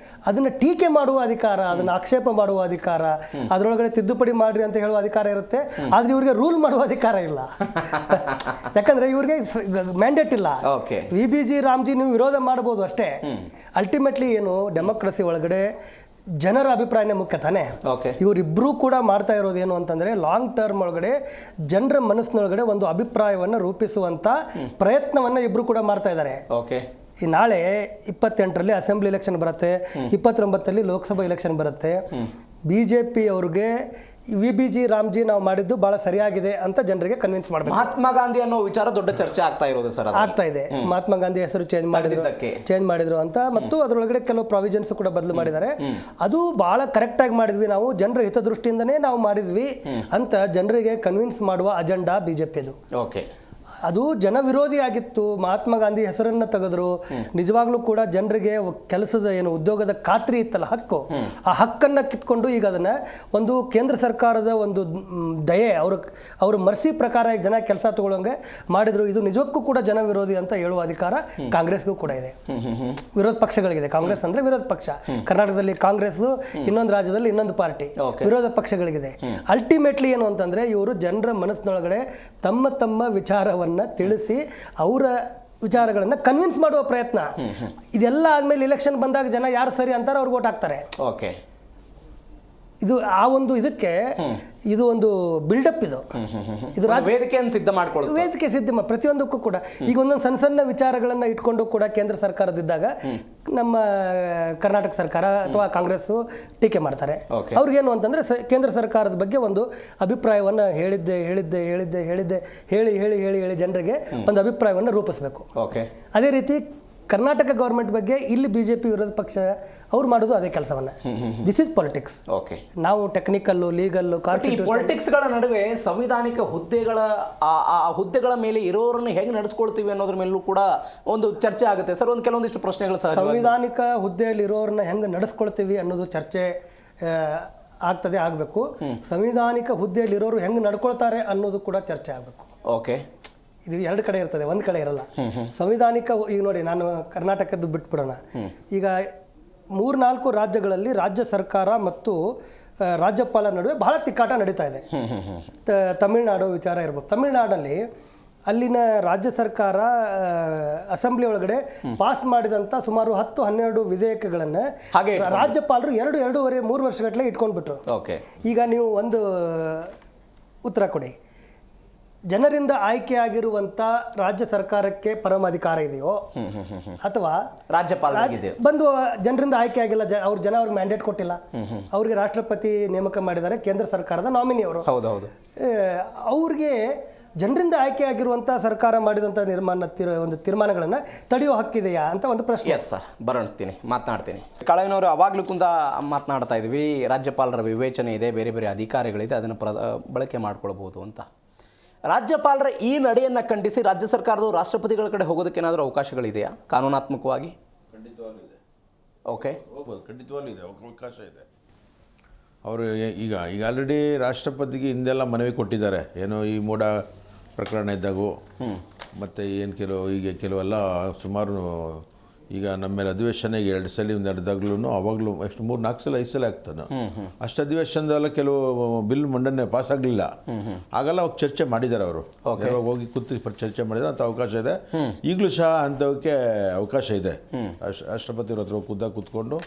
ಅದನ್ನು ಟೀಕೆ ಮಾಡುವ ಅಧಿಕಾರ, ಅದನ್ನು ಆಕ್ಷೇಪ ಮಾಡುವ ಅಧಿಕಾರ, ಅದರೊಳಗಡೆ ತಿದ್ದುಪಡಿ ಮಾಡ್ರಿ ಅಂತ ಹೇಳುವ ಅಧಿಕಾರ ಇರುತ್ತೆ. ಆದರೆ ಇವ್ರಿಗೆ ರೂಲ್ ಮಾಡುವ ಅಧಿಕಾರ ಇಲ್ಲ. ಯಾಕಂದರೆ ಇವ್ರಿಗೆ ಮ್ಯಾಂಡೇಟ್ ಇಲ್ಲ. ವಿಬಿಜಿ ರಾಮ್ಜಿ ನೀವು ವಿರೋಧ ಮಾಡ್ಬೋದು ಅಷ್ಟೇ. ಅಲ್ಟಿಮೇಟ್ಲಿ ಏನು, ಡೆಮೋಕ್ರಸಿ ಒಳಗಡೆ ಜನರ ಅಭಿಪ್ರಾಯನೇ ಮುಖ್ಯ ತಾನೆ. ಇವರಿಬ್ಬರೂ ಕೂಡ ಮಾಡ್ತಾ ಇರೋದು ಏನು ಅಂತಂದರೆ, ಲಾಂಗ್ ಟರ್ಮ್ ಒಳಗಡೆ ಜನರ ಮನಸ್ಸಿನೊಳಗಡೆ ಒಂದು ಅಭಿಪ್ರಾಯವನ್ನು ರೂಪಿಸುವಂಥ ಪ್ರಯತ್ನವನ್ನು ಇಬ್ಬರು ಕೂಡ ಮಾಡ್ತಾ ಇದ್ದಾರೆ. ಈ ನಾಳೆ 28ರಲ್ಲಿ ಅಸೆಂಬ್ಲಿ ಎಲೆಕ್ಷನ್ ಬರುತ್ತೆ, 29ರಲ್ಲಿ ಲೋಕಸಭಾ ಎಲೆಕ್ಷನ್ ಬರುತ್ತೆ. BJP ಅವ್ರಿಗೆ ವಿಬಿಜಿ ರಾಮ್ಜಿ ನಾವು ಮಾಡಿದ್ದು ಬಹಳ ಸರಿಯಾಗಿದೆ ಅಂತ ಜನರಿಗೆ ಕನ್ವಿನ್ಸ್ ಮಾಡಬೇಕು. ಮಹಾತ್ಮ ಗಾಂಧಿ ಅನ್ನೋ ವಿಚಾರ ದೊಡ್ಡ ಚರ್ಚೆ ಆಗ್ತಾ ಇರೋದು ಸರ್. ಆಗ್ತಾ ಇದೆ. ಮಹಾತ್ಮ ಗಾಂಧಿ ಹೆಸರು ಚೇಂಜ್ ಮಾಡಿದ್ರು ಅಂತ, ಮತ್ತು ಅದರೊಳಗಡೆ ಕೆಲವು ಪ್ರಾವಿಷನ್ಸ್ ಕೂಡ ಬದಲು ಮಾಡಿದ್ದಾರೆ. ಅದು ಬಹಳ ಕರೆಕ್ಟ್ ಆಗಿ ಮಾಡಿದ್ವಿ ನಾವು, ಜನರ ಹಿತದೃಷ್ಟಿಯಿಂದನೇ ನಾವು ಮಾಡಿದ್ವಿ ಅಂತ ಜನರಿಗೆ ಕನ್ವಿನ್ಸ್ ಮಾಡುವ ಅಜೆಂಡಾ ಬಿಜೆಪಿದು. ಅದು ಜನ ವಿರೋಧಿ ಆಗಿತ್ತು. ಮಹಾತ್ಮ ಗಾಂಧಿ ಹೆಸರನ್ನು ತೆಗೆದ್ರು. ನಿಜವಾಗ್ಲೂ ಕೂಡ ಜನರಿಗೆ ಕೆಲಸದ ಏನು ಉದ್ಯೋಗದ ಖಾತ್ರಿ ಇತ್ತಲ್ಲ, ಹಕ್ಕು, ಆ ಹಕ್ಕನ್ನು ಕಿತ್ಕೊಂಡು ಈಗ ಅದನ್ನ ಒಂದು ಕೇಂದ್ರ ಸರ್ಕಾರದ ಒಂದು ದಯೆ, ಅವ್ರ ಮರ್ಸಿ ಪ್ರಕಾರ ಜನ ಕೆಲಸ ತಗೊಳ್ಳೋಂಗೆ ಮಾಡಿದ್ರು. ಇದು ನಿಜಕ್ಕೂ ಕೂಡ ಜನ ವಿರೋಧಿ ಅಂತ ಹೇಳುವ ಅಧಿಕಾರ ಕಾಂಗ್ರೆಸ್ಗೂ ಕೂಡ ಇದೆ, ವಿರೋಧ ಪಕ್ಷಗಳಿಗಿದೆ. ಕಾಂಗ್ರೆಸ್ ಅಂದ್ರೆ ವಿರೋಧ ಪಕ್ಷ. ಕರ್ನಾಟಕದಲ್ಲಿ ಕಾಂಗ್ರೆಸ್, ಇನ್ನೊಂದು ರಾಜ್ಯದಲ್ಲಿ ಇನ್ನೊಂದು ಪಾರ್ಟಿ, ವಿರೋಧ ಪಕ್ಷಗಳಿಗಿದೆ. ಅಲ್ಟಿಮೇಟ್ಲಿ ಏನು ಅಂತಂದ್ರೆ, ಇವರು ಜನರ ಮನಸ್ಸಿನೊಳಗಡೆ ತಮ್ಮ ತಮ್ಮ ವಿಚಾರವನ್ನು ತಿಳಿಸಿ ಅವರ ವಿಚಾರಗಳನ್ನು ಕನ್ವಿನ್ಸ್ ಮಾಡುವ ಪ್ರಯತ್ನ. ಇದೆಲ್ಲ ಆದ್ಮೇಲೆ ಎಲೆಕ್ಷನ್ ಬಂದಾಗ ಜನ ಯಾರು ಸರಿ ಅಂತಾರೆ ಅವ್ರಿಗೆ ವೋಟ್ ಹಾಕ್ತಾರೆ. ಇದು ಆ ಒಂದು ಇದಕ್ಕೆ ಇದು ಒಂದು ಬಿಲ್ಡಪ್. ಇದು ವೇದಿಕೆಯನ್ನು ಸಿದ್ಧ ಮಾಡ್ಕೊಳ್ಳೋದು, ವೇದಿಕೆ ಸಿದ್ಧ ಪ್ರತಿಯೊಂದಕ್ಕೂ ಕೂಡ. ಈಗ ಒಂದೊಂದು ಸಣ್ಣ ಸಣ್ಣ ವಿಚಾರಗಳನ್ನು ಇಟ್ಕೊಂಡು ಕೂಡ ಕೇಂದ್ರ ಸರ್ಕಾರದಿದ್ದಾಗ ನಮ್ಮ ಕರ್ನಾಟಕ ಸರ್ಕಾರ ಅಥವಾ ಕಾಂಗ್ರೆಸ್ ಟೀಕೆ ಮಾಡ್ತಾರೆ. ಅವ್ರಿಗೇನು ಅಂತಂದ್ರೆ, ಕೇಂದ್ರ ಸರ್ಕಾರದ ಬಗ್ಗೆ ಒಂದು ಅಭಿಪ್ರಾಯವನ್ನು ಹೇಳಿ ಜನರಿಗೆ ಒಂದು ಅಭಿಪ್ರಾಯವನ್ನು ರೂಪಿಸಬೇಕು. ಅದೇ ರೀತಿ ಕರ್ನಾಟಕ ಗೌರ್ಮೆಂಟ್ ಬಗ್ಗೆ ಇಲ್ಲಿ ಬಿಜೆಪಿ ವಿರೋಧ ಪಕ್ಷ ಅವ್ರು ಮಾಡೋದು ಅದೇ ಕೆಲಸವನ್ನ. This is politics. ನಾವು ಟೆಕ್ನಿಕಲ್ಲು, ಲೀಗಲ್ಲು, ಪಾಲಿಟಿಕ್ಸ್ಗಳ ನಡುವೆ ಸಂವಿಧಾನಿಕ ಹುದ್ದೆಗಳ ಮೇಲೆ ಇರೋರನ್ನು ಹೇಗೆ ನಡೆಸ್ಕೊಳ್ತೀವಿ ಅನ್ನೋದ್ರ ಮೇಲೂ ಕೂಡ ಒಂದು ಚರ್ಚೆ ಆಗುತ್ತೆ ಸರ್. ಒಂದು ಕೆಲವೊಂದಿಷ್ಟು ಪ್ರಶ್ನೆಗಳು ಸಹ, ಸಂವಿಧಾನಿಕ ಹುದ್ದೆಯಲ್ಲಿ ಇರೋರನ್ನ ಹೆಂಗೆ ನಡೆಸ್ಕೊಳ್ತೀವಿ ಅನ್ನೋದು ಚರ್ಚೆ ಆಗಬೇಕು. ಸಂವಿಧಾನಿಕ ಹುದ್ದೆಯಲ್ಲಿ ಇರೋರು ಹೆಂಗೆ ನಡ್ಕೊಳ್ತಾರೆ ಅನ್ನೋದು ಕೂಡ ಚರ್ಚೆ ಆಗಬೇಕು. ಇದು ಎರಡು ಕಡೆ ಇರ್ತದೆ, ಒಂದು ಕಡೆ ಇರಲ್ಲ. ಸಂವಿಧಾನಿಕ, ಈಗ ನೋಡಿ, ನಾನು ಕರ್ನಾಟಕದ್ದು ಬಿಟ್ಬಿಡೋಣ. ಈಗ 3-4 ರಾಜ್ಯಗಳಲ್ಲಿ ರಾಜ್ಯ ಸರ್ಕಾರ ಮತ್ತು ರಾಜ್ಯಪಾಲ ನಡುವೆ ಬಹಳ ತಿಕ್ಕಾಟ ನಡೀತಾ ಇದೆ. ತಮಿಳುನಾಡು ವಿಚಾರ ಇರ್ಬೋದು. ತಮಿಳುನಾಡಲ್ಲಿ ಅಲ್ಲಿನ ರಾಜ್ಯ ಸರ್ಕಾರ ಅಸೆಂಬ್ಲಿ ಒಳಗಡೆ ಪಾಸ್ ಮಾಡಿದಂಥ ಸುಮಾರು 10-12 ವಿಧೇಯಕಗಳನ್ನು ರಾಜ್ಯಪಾಲರು 2-2.5-3 ವರ್ಷಗಟ್ಟಲೆ ಇಟ್ಕೊಂಡ್ಬಿಟ್ರು. ಈಗ ನೀವು ಒಂದು ಉತ್ತರ ಕೊಡಿ. ಜನರಿಂದ ಆಯ್ಕೆಯಾಗಿರುವಂಥ ರಾಜ್ಯ ಸರ್ಕಾರಕ್ಕೆ ಪರಮಾಧಿಕಾರ ಇದೆಯೋ, ಅಥವಾ ರಾಜ್ಯಪಾಲ ಬಂದು ಜನರಿಂದ ಆಯ್ಕೆ ಆಗಿಲ್ಲ, ಜನ ಅವ್ರಿಗೆ ಮ್ಯಾಂಡೇಟ್ ಕೊಟ್ಟಿಲ್ಲ, ಅವ್ರಿಗೆ ರಾಷ್ಟ್ರಪತಿ ನೇಮಕ ಮಾಡಿದ್ದಾರೆ, ಕೇಂದ್ರ ಸರ್ಕಾರದ ನಾಮಿನಿ ಅವರು, ಅವ್ರಿಗೆ ಜನರಿಂದ ಆಯ್ಕೆ ಆಗಿರುವಂಥ ಸರ್ಕಾರ ಮಾಡಿದಂಥ ಒಂದು ತೀರ್ಮಾನಗಳನ್ನು ತಡೆಯೋ ಹಕ್ಕಿದೆಯಾ ಅಂತ ಒಂದು ಪ್ರಶ್ನೆ. ಮಾತನಾಡ್ತೀನಿ. ಕಳವಿನವರು ಅವಾಗಲೂ ಕುಂದ ಮಾತನಾಡ್ತಾ ಇದ್ವಿ, ರಾಜ್ಯಪಾಲರ ವಿವೇಚನೆ ಇದೆ, ಬೇರೆ ಬೇರೆ ಅಧಿಕಾರಿಗಳಿದೆ, ಅದನ್ನು ಬಳಕೆ ಮಾಡ್ಕೊಳ್ಬೋದು ಅಂತ. ರಾಜ್ಯಪಾಲರ ಈ ನಡೆಯನ್ನು ಖಂಡಿಸಿ ರಾಜ್ಯ ಸರ್ಕಾರದವರು ರಾಷ್ಟ್ರಪತಿಗಳ ಕಡೆ ಹೋಗೋದಕ್ಕೆ ಏನಾದರೂ ಅವಕಾಶಗಳಿದೆಯಾ ಕಾನೂನಾತ್ಮಕವಾಗಿ? ಖಂಡಿತವಾಗಿದೆ. ಓಕೆ, ಹೋಗ್ಬೋದು, ಖಂಡಿತವಾಗ್ಲೂ ಇದೆ, ಅವಕಾಶ ಇದೆ. ಅವರು ಈಗ ಆಲ್ರೆಡಿ ರಾಷ್ಟ್ರಪತಿಗೆ ಹಿಂದೆಲ್ಲ ಮನವಿ ಕೊಟ್ಟಿದ್ದಾರೆ, ಏನೋ ಈ ಮೋಡ ಪ್ರಕರಣ ಇದ್ದಾಗೂ ಮತ್ತು ಏನು ಕೆಲವೆಲ್ಲ ಸುಮಾರು ಈಗ ನಮ್ಮ ಮೇಲೆ ಅಧಿವೇಶನ 2 ಸಲ ನಡೆದಾಗ್ಲೂ ಅವಾಗಲೂ ಎಷ್ಟು 3-4 ಸಲ 5 ಸಲ ಆಗ್ತಾನೆ. ಅಷ್ಟು ಅಧಿವೇಶನದಲ್ಲ ಕೆಲವು ಬಿಲ್ ಮಂಡನೆ ಪಾಸ್ ಆಗಲಿಲ್ಲ, ಆಗೆಲ್ಲ ಅವಾಗ ಚರ್ಚೆ ಮಾಡಿದ್ದಾರೆ ಅವರು, ಹೋಗಿ ಕೂತು ಚರ್ಚೆ ಮಾಡಿದರೆ ಅಂತ ಅವಕಾಶ ಇದೆ. ಈಗಲೂ ಸಹ ಅಂಥವಕ್ಕೆ ಅವಕಾಶ ಇದೆ. ರಾಷ್ಟ್ರಪತಿಯವ್ರ ಹತ್ರ ಕೂತ್ಕೊಂಡು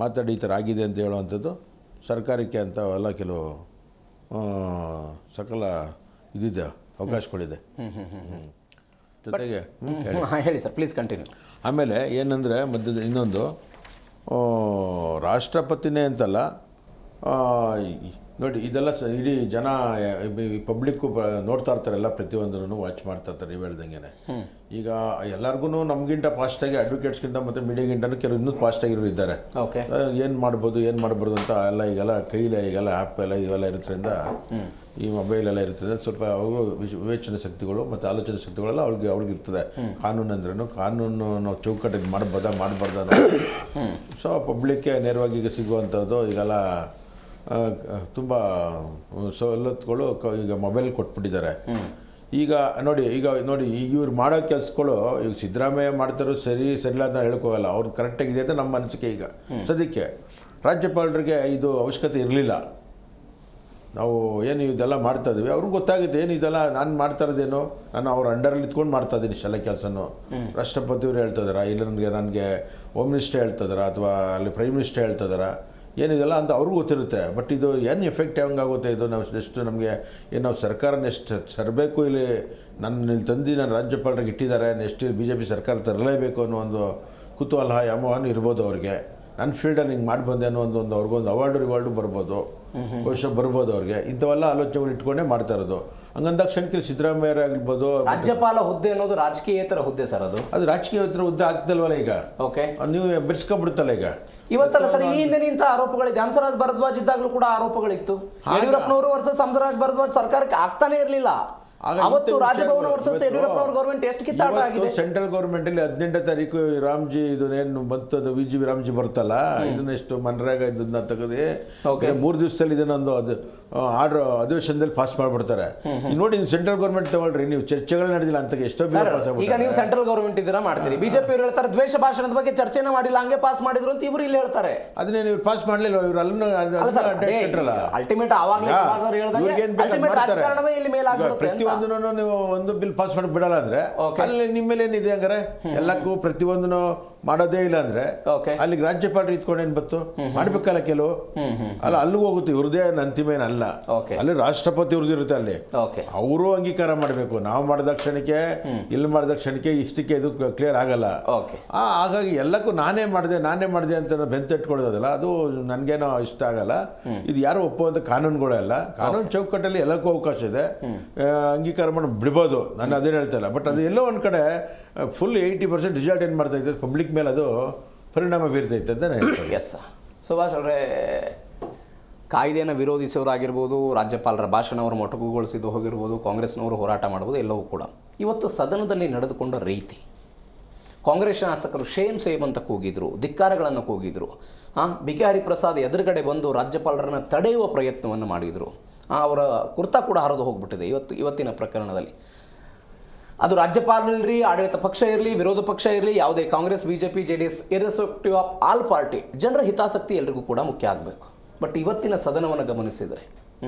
ಮಾತಾಡಿ ಈ ಥರ ಆಗಿದೆ ಅಂತ ಹೇಳುವಂಥದ್ದು ಸರ್ಕಾರಕ್ಕೆ ಅಂತ ಎಲ್ಲ ಕೆಲವು ಸಕಲ ಇದಿದೆ, ಅವಕಾಶಗಳಿದೆ. ಜೊತೆಗೆ ಹೇಳಿ ಸರ್, ಪ್ಲೀಸ್ ಕಂಟಿನ್ಯೂ. ಆಮೇಲೆ ಏನಂದರೆ ಇನ್ನೊಂದು ರಾಷ್ಟ್ರಪತಿನೇ ಅಂತಲ್ಲ, ನೋಡಿ ಇದೆಲ್ಲ ಇಡೀ ಜನ ಪಬ್ಲಿಕ್ಕು ನೋಡ್ತಾ ಇರ್ತಾರೆಲ್ಲ, ಪ್ರತಿಯೊಂದನ್ನು ವಾಚ್ ಮಾಡ್ತಾ ಇರ್ತಾರೆ. ನೀವು ಹೇಳ್ದಂಗೆ ಈಗ ಎಲ್ಲರಿಗೂ ನಮಗಿಂತ ಫಾಸ್ಟಾಗಿ ಅಡ್ವೊಕೇಟ್ಸ್ಗಿಂತ ಮತ್ತು ಮೀಡಿಯಾಗಿಂತನೂ ಕೆಲವು ಇನ್ನೂ ಫಾಸ್ಟಾಗಿರೋರು ಇದ್ದಾರೆ. ಏನು ಮಾಡ್ಬೋದು ಏನು ಮಾಡಬಾರ್ದು ಅಂತ ಈಗೆಲ್ಲ ಕೈಲೇ ಈಗೆಲ್ಲ ಆ್ಯಪ್ ಎಲ್ಲ ಇವೆಲ್ಲ ಇರೋದ್ರಿಂದ, ಈ ಮೊಬೈಲೆಲ್ಲ ಇರ್ತದೆ, ಸ್ವಲ್ಪ ಅವರು ವಿವೇಚನೆ ಶಕ್ತಿಗಳು ಮತ್ತು ಆಲೋಚನೆ ಶಕ್ತಿಗಳೆಲ್ಲ ಅವ್ರಿಗೆ ಇರ್ತದೆ. ಕಾನೂನು ಅಂದ್ರೂ ಕಾನೂನು ನಾವು ಚೌಕಟ್ಟಿಗೆ ಮಾಡಬಾರ್ದು ಅಂತ. ಸೊ ಪಬ್ಲಿಕ್ಗೆ ನೇರವಾಗಿ ಈಗ ಸಿಗುವಂಥದ್ದು ಈಗೆಲ್ಲ ತುಂಬ ಸವಲತ್ತುಗಳು ಈಗ ಮೊಬೈಲ್ ಕೊಟ್ಬಿಟ್ಟಿದ್ದಾರೆ. ಈಗ ನೋಡಿ ಇವ್ರು ಮಾಡೋ ಕೆಲಸಗಳು ಈಗ ಸಿದ್ದರಾಮಯ್ಯ ಮಾಡ್ತಾರೋ ಸರಿಯಿಲ್ಲ ಅಂತ ಹೇಳ್ಕೋಲ್ಲ, ಅವ್ರು ಕರೆಕ್ಟಾಗಿದೆ ಅಂತ ನಮ್ಮ ಅನಿಸಿಕೆ. ಈಗ ಸದ್ಯಕ್ಕೆ ರಾಜ್ಯಪಾಲರಿಗೆ ಇದು ಅವಶ್ಯಕತೆ ಇರಲಿಲ್ಲ. ನಾವು ಏನು ಇದೆಲ್ಲ ಮಾಡ್ತಾಯಿದ್ವಿ, ಅವ್ರಿಗೆ ಗೊತ್ತಾಗುತ್ತೆ ಏನು ಇದೆಲ್ಲ ನಾನು ಮಾಡ್ತಾ ಇರೋದೇನು, ನಾನು ಅವ್ರ ಅಂಡರಲ್ಲಿ ಇತ್ಕೊಂಡು ಮಾಡ್ತಾಯಿದ್ದೀನಿ ಇಷ್ಟೆಲ್ಲ ಕೆಲಸನೂ. ರಾಷ್ಟ್ರಪತಿಯವರು ಹೇಳ್ತಿದಾರ, ಇಲ್ಲ ನನಗೆ ಹೋಮ್ ಮಿನಿಸ್ಟರ್ ಹೇಳ್ತಿದಾರ, ಅಥವಾ ಅಲ್ಲಿ ಪ್ರೈಮ್ ಮಿನಿಸ್ಟರ್ ಹೇಳ್ತಿದಾರ, ಏನಿದೆಲ್ಲ ಅಂತ ಅವ್ರಿಗೂ ಗೊತ್ತಿರುತ್ತೆ. ಬಟ್ ಇದು ಏನು ಎಫೆಕ್ಟ್ ಹೆಂಗಾಗುತ್ತೆ, ಇದು ನಾವು ಎಷ್ಟು ನಮಗೆ ಏನು ನಾವು ಸರ್ಕಾರನ ಎಷ್ಟು ತರಬೇಕು, ಇಲ್ಲಿ ಇಲ್ಲಿ ತಂದು ನಾನು ರಾಜ್ಯಪಾಲರಿಗೆ ಇಟ್ಟಿದ್ದಾರೆ, ಎಷ್ಟು BJP ಸರ್ಕಾರ ತರಲೇಬೇಕು ಅನ್ನೋ ಒಂದು ಕುತೂಹಲ ಯಾಮೋಹನ ಇರ್ಬೋದು ಅವ್ರಿಗೆ. ನನ್ನ ಫೀಲ್ಡಲ್ಲಿ ಹಿಂಗೆ ಮಾಡಿ ಬಂದೆ ಅನ್ನೋ ಒಂದು ಅವ್ರಿಗೊಂದು ಅವಾರ್ಡು ಬರ್ಬೋದು, ಬಹುಶಃ ಬರ್ಬೋದು ಅವ್ರಿಗೆ. ಇಂಥವೆಲ್ಲ ಆಲೋಚನೆಗಳು ಇಟ್ಕೊಂಡೇ ಮಾಡ್ತಾ ಇರೋದು. ಹಂಗಂದಾಗ ಕ್ಷಣಕ್ಕೆ ಸಿದ್ದರಾಮಯ್ಯ ಆಗಿರ್ಬೋದು. ರಾಜ್ಯಪಾಲ ಹುದ್ದೆ ಅನ್ನೋದು ರಾಜಕೀಯೇತರ ಹುದ್ದೆ ಸರ್, ಅದು ರಾಜಕೀಯೇತರ ಹುದ್ದೆ ಆಗ್ತಲ್ವಲ್ಲ ಈಗ. ಓಕೆ, ನೀವು ಬಿಡಿಸ್ಕೊಬಿಡುತ್ತಲ್ಲ ಈಗ. ಇವತ್ತಲ್ಲ ಸರ್, ಈ ಹಿಂದೆ ನಿಂತ ಆರೋಪಗಳಿದೆ. ಹಂಸರಾಜ್ ಭರದ್ವಾಜ್ ಇದ್ದಾಗಲೂ ಕೂಡ ಆರೋಪಗಳಿತ್ತು. ಯಡಿಯೂರಪ್ಪನವರು ವರ್ಸಸ್ ಹಂಸರಾಜ್ ಭರದ್ವಾಜ್ ಸರ್ಕಾರಕ್ಕೆ ಆಗ್ತಾನೆ ಇರಲಿಲ್ಲ. ಅವತ್ತು ರಾಜಭವನ ವರ್ಸಸ್ ಯಡಿಯೂರಪ್ಪನವ್ರ ಗೌರ್ಮೆಂಟ್ ಎಷ್ಟು ಕಿತ್ತಾಟ ಆಗಿದೆ. ಸೆಂಟ್ರಲ್ ಗೌರ್ಮೆಂಟಲ್ಲಿ 18ನೇ ತಾರೀಕು ರಾಮ್ಜಿ ಇದನ್ನೇನು ಬಂತು, VGB ರಾಮ್ಜಿ ಬರ್ತಲ್ಲ, ಇದನ್ನೆಷ್ಟು ಮನ್ರೇಗ ಇದನ್ನ ತೆಗೆದು 3 ದಿವಸದಲ್ಲಿ ಇದನ್ನೊಂದು ಆರ್ಡರ್ ಅಧಿವೇಶನದಲ್ಲಿ ಪಾಸ್ ಮಾಡಿಬಿಡ್ತಾರೆ. ನೋಡಿ ಸೆಂಟ್ರಲ್ ಗೌರ್ಮೆಂಟ್ ತಗೊಳ್ರಿ, ನೀವು ಚರ್ಚೆಗಳು ನಡೆದಿಲ್ಲ ಅಂತ ಎಷ್ಟೋ ಬಿಲ್ ಪಾಸ್ ಆಗ್ಬಿಟ್ಟು. ಈಗ ನೀವು ಸೆಂಟ್ರಲ್ ಗೌರ್ಮೆಂಟ್ ಇದನ್ನ ಮಾಡ್ತೀರಿ, BJP ಅವರು ಹೇಳ್ತಾರೆ ದ್ವೇಷ ಭಾಷಣದ ಬಗ್ಗೆ ಚರ್ಚೆನ ಮಾಡಿಲ್ಲ, ಹಂಗೆ ಪಾಸ್ ಮಾಡಿದ್ರು ಅಂತ ಇವರು ಇಲ್ಲಿ ಹೇಳ್ತಾರೆ. ಅದನ್ನೇ ನೀವು ಪಾಸ್ ಮಾಡಲಿಲ್ಲ, ಇವರು ಅಲ್ಲೂ ಅಲ್ಟಿಮೇಟ್ ರಾಜಕಾರಣವೇ ಇಲ್ಲಿ ಮೇಲಾಗುತ್ತೆ. ನೀವು ಒಂದು ಬಿಲ್ ಪಾಸ್ ಮಾಡಿ ಬಿಡಲ್ಲ ಅಂದ್ರೆ ಅಲ್ಲಿ ನಿಮ್ಮ ಮೇಲೆ ಏನಿದೆ ಹಂಗಾರೆ, ಎಲ್ಲಕ್ಕೂ ಪ್ರತಿಯೊಂದನ್ನು ಮಾಡೋದೇ ಇಲ್ಲ ಅಂದ್ರೆ ಅಲ್ಲಿಗೆ ರಾಜ್ಯಪಾಲರು ಇತ್ಕೊಂಡೇನ್ ಬತ್ತು ಮಾಡ್ಬೇಕಲ್ಲ ಕೆಲವು. ಅಲ್ಲ ಅಲ್ಲಿಗೂ ಹೋಗುತ್ತೆ, ಇವ್ರದೇ ಅಂತಿಮೇನಲ್ಲ, ಅಲ್ಲಿ ರಾಷ್ಟ್ರಪತಿ ಇವ್ರದ್ದು ಇರುತ್ತೆ. ಅಲ್ಲಿ ಅವರು ಅಂಗೀಕಾರ ಮಾಡಬೇಕು. ನಾವು ಮಾಡಿದ ಕ್ಷಣಕ್ಕೆ ಇಲ್ಲಿ ಮಾಡಿದ ಕ್ಷಣಕ್ಕೆ ಇಷ್ಟಕ್ಕೆ ಇದು ಕ್ಲಿಯರ್ ಆಗಲ್ಲ. ಹಾಗಾಗಿ ಎಲ್ಲಕ್ಕೂ ನಾನೇ ಮಾಡಿದೆ ಅಂತ ಬೆಂತಟ್ಕೊಳ್ಳೋದಲ್ಲ, ಅದು ನನಗೇನೋ ಇಷ್ಟ ಆಗಲ್ಲ. ಇದು ಯಾರು ಒಪ್ಪುವಂಥ ಕಾನೂನುಗಳೆಲ್ಲ, ಕಾನೂನು ಚೌಕಟ್ಟಲ್ಲಿ ಎಲ್ಲಕ್ಕೂ ಅವಕಾಶ ಇದೆ, ಅಂಗೀಕಾರ ಮಾಡಿ ಬಿಡ್ಬೋದು. ನಾನು ಅದೇನು ಹೇಳ್ತಾಯಿಲ್ಲ. ಬಟ್ ಅದು ಎಲ್ಲೋ ಒಂದು ಕಡೆ ಫುಲ್ 80% ರಿಸಲ್ಟ್ ಏನು ಮಾಡ್ತಾ ಇದ್ದೆ, ಪಬ್ಲಿಕ್ ಮೇಲೆ ಅದು ಪರಿಣಾಮ ಬೀರ್ತೈತೆ ಅಂತ ನಾನು ಹೇಳ್ತೀನಿ. ಎಸ್ ಸುಭಾಷ್ ಅವರೇ, ಕಾಯ್ದೆಯನ್ನು ವಿರೋಧಿಸೋರಾಗಿರ್ಬೋದು, ರಾಜ್ಯಪಾಲರ ಭಾಷಣವನ್ನು ಮೊಟಕುಗೊಳಿಸಿದ್ದು ಹೋಗಿರ್ಬೋದು, ಕಾಂಗ್ರೆಸ್ನವರು ಹೋರಾಟ ಮಾಡ್ಬೋದು, ಎಲ್ಲವೂ ಕೂಡ ಇವತ್ತು ಸದನದಲ್ಲಿ ನಡೆದುಕೊಂಡ ರೀತಿ, ಕಾಂಗ್ರೆಸ್ ಶಾಸಕರು ಸೇಮ್ ಅಂತ ಕೂಗಿದ್ರು, ಧಿಕ್ಕಾರಗಳನ್ನು ಕೂಗಿದ್ರು. BK ಹರಿಪ್ರಸಾದ್ ಎದುರುಗಡೆ ಬಂದು ರಾಜ್ಯಪಾಲರನ್ನು ತಡೆಯುವ ಪ್ರಯತ್ನವನ್ನು ಮಾಡಿದರು. ಅವರ ಕುರ್ತಾ ಕೂಡ ಹರಿದು ಹೋಗ್ಬಿಟ್ಟಿದೆ ಇವತ್ತಿನ ಪ್ರಕರಣದಲ್ಲಿ. ಅದು ರಾಜ್ಯಪಾಲರಿರಲಿ, ಆಡಳಿತ ಪಕ್ಷ ಇರಲಿ, ವಿರೋಧ ಪಕ್ಷ ಇರಲಿ, ಯಾವುದೇ Congress, BJP, JDS, irrespective of all party, ಜನರ ಹಿತಾಸಕ್ತಿ ಎಲ್ರಿಗೂ ಕೂಡ ಮುಖ್ಯ ಆಗಬೇಕು. ಬಟ್ ಇವತ್ತಿನ ಸದನವನ್ನು ಗಮನಿಸಿದರೆ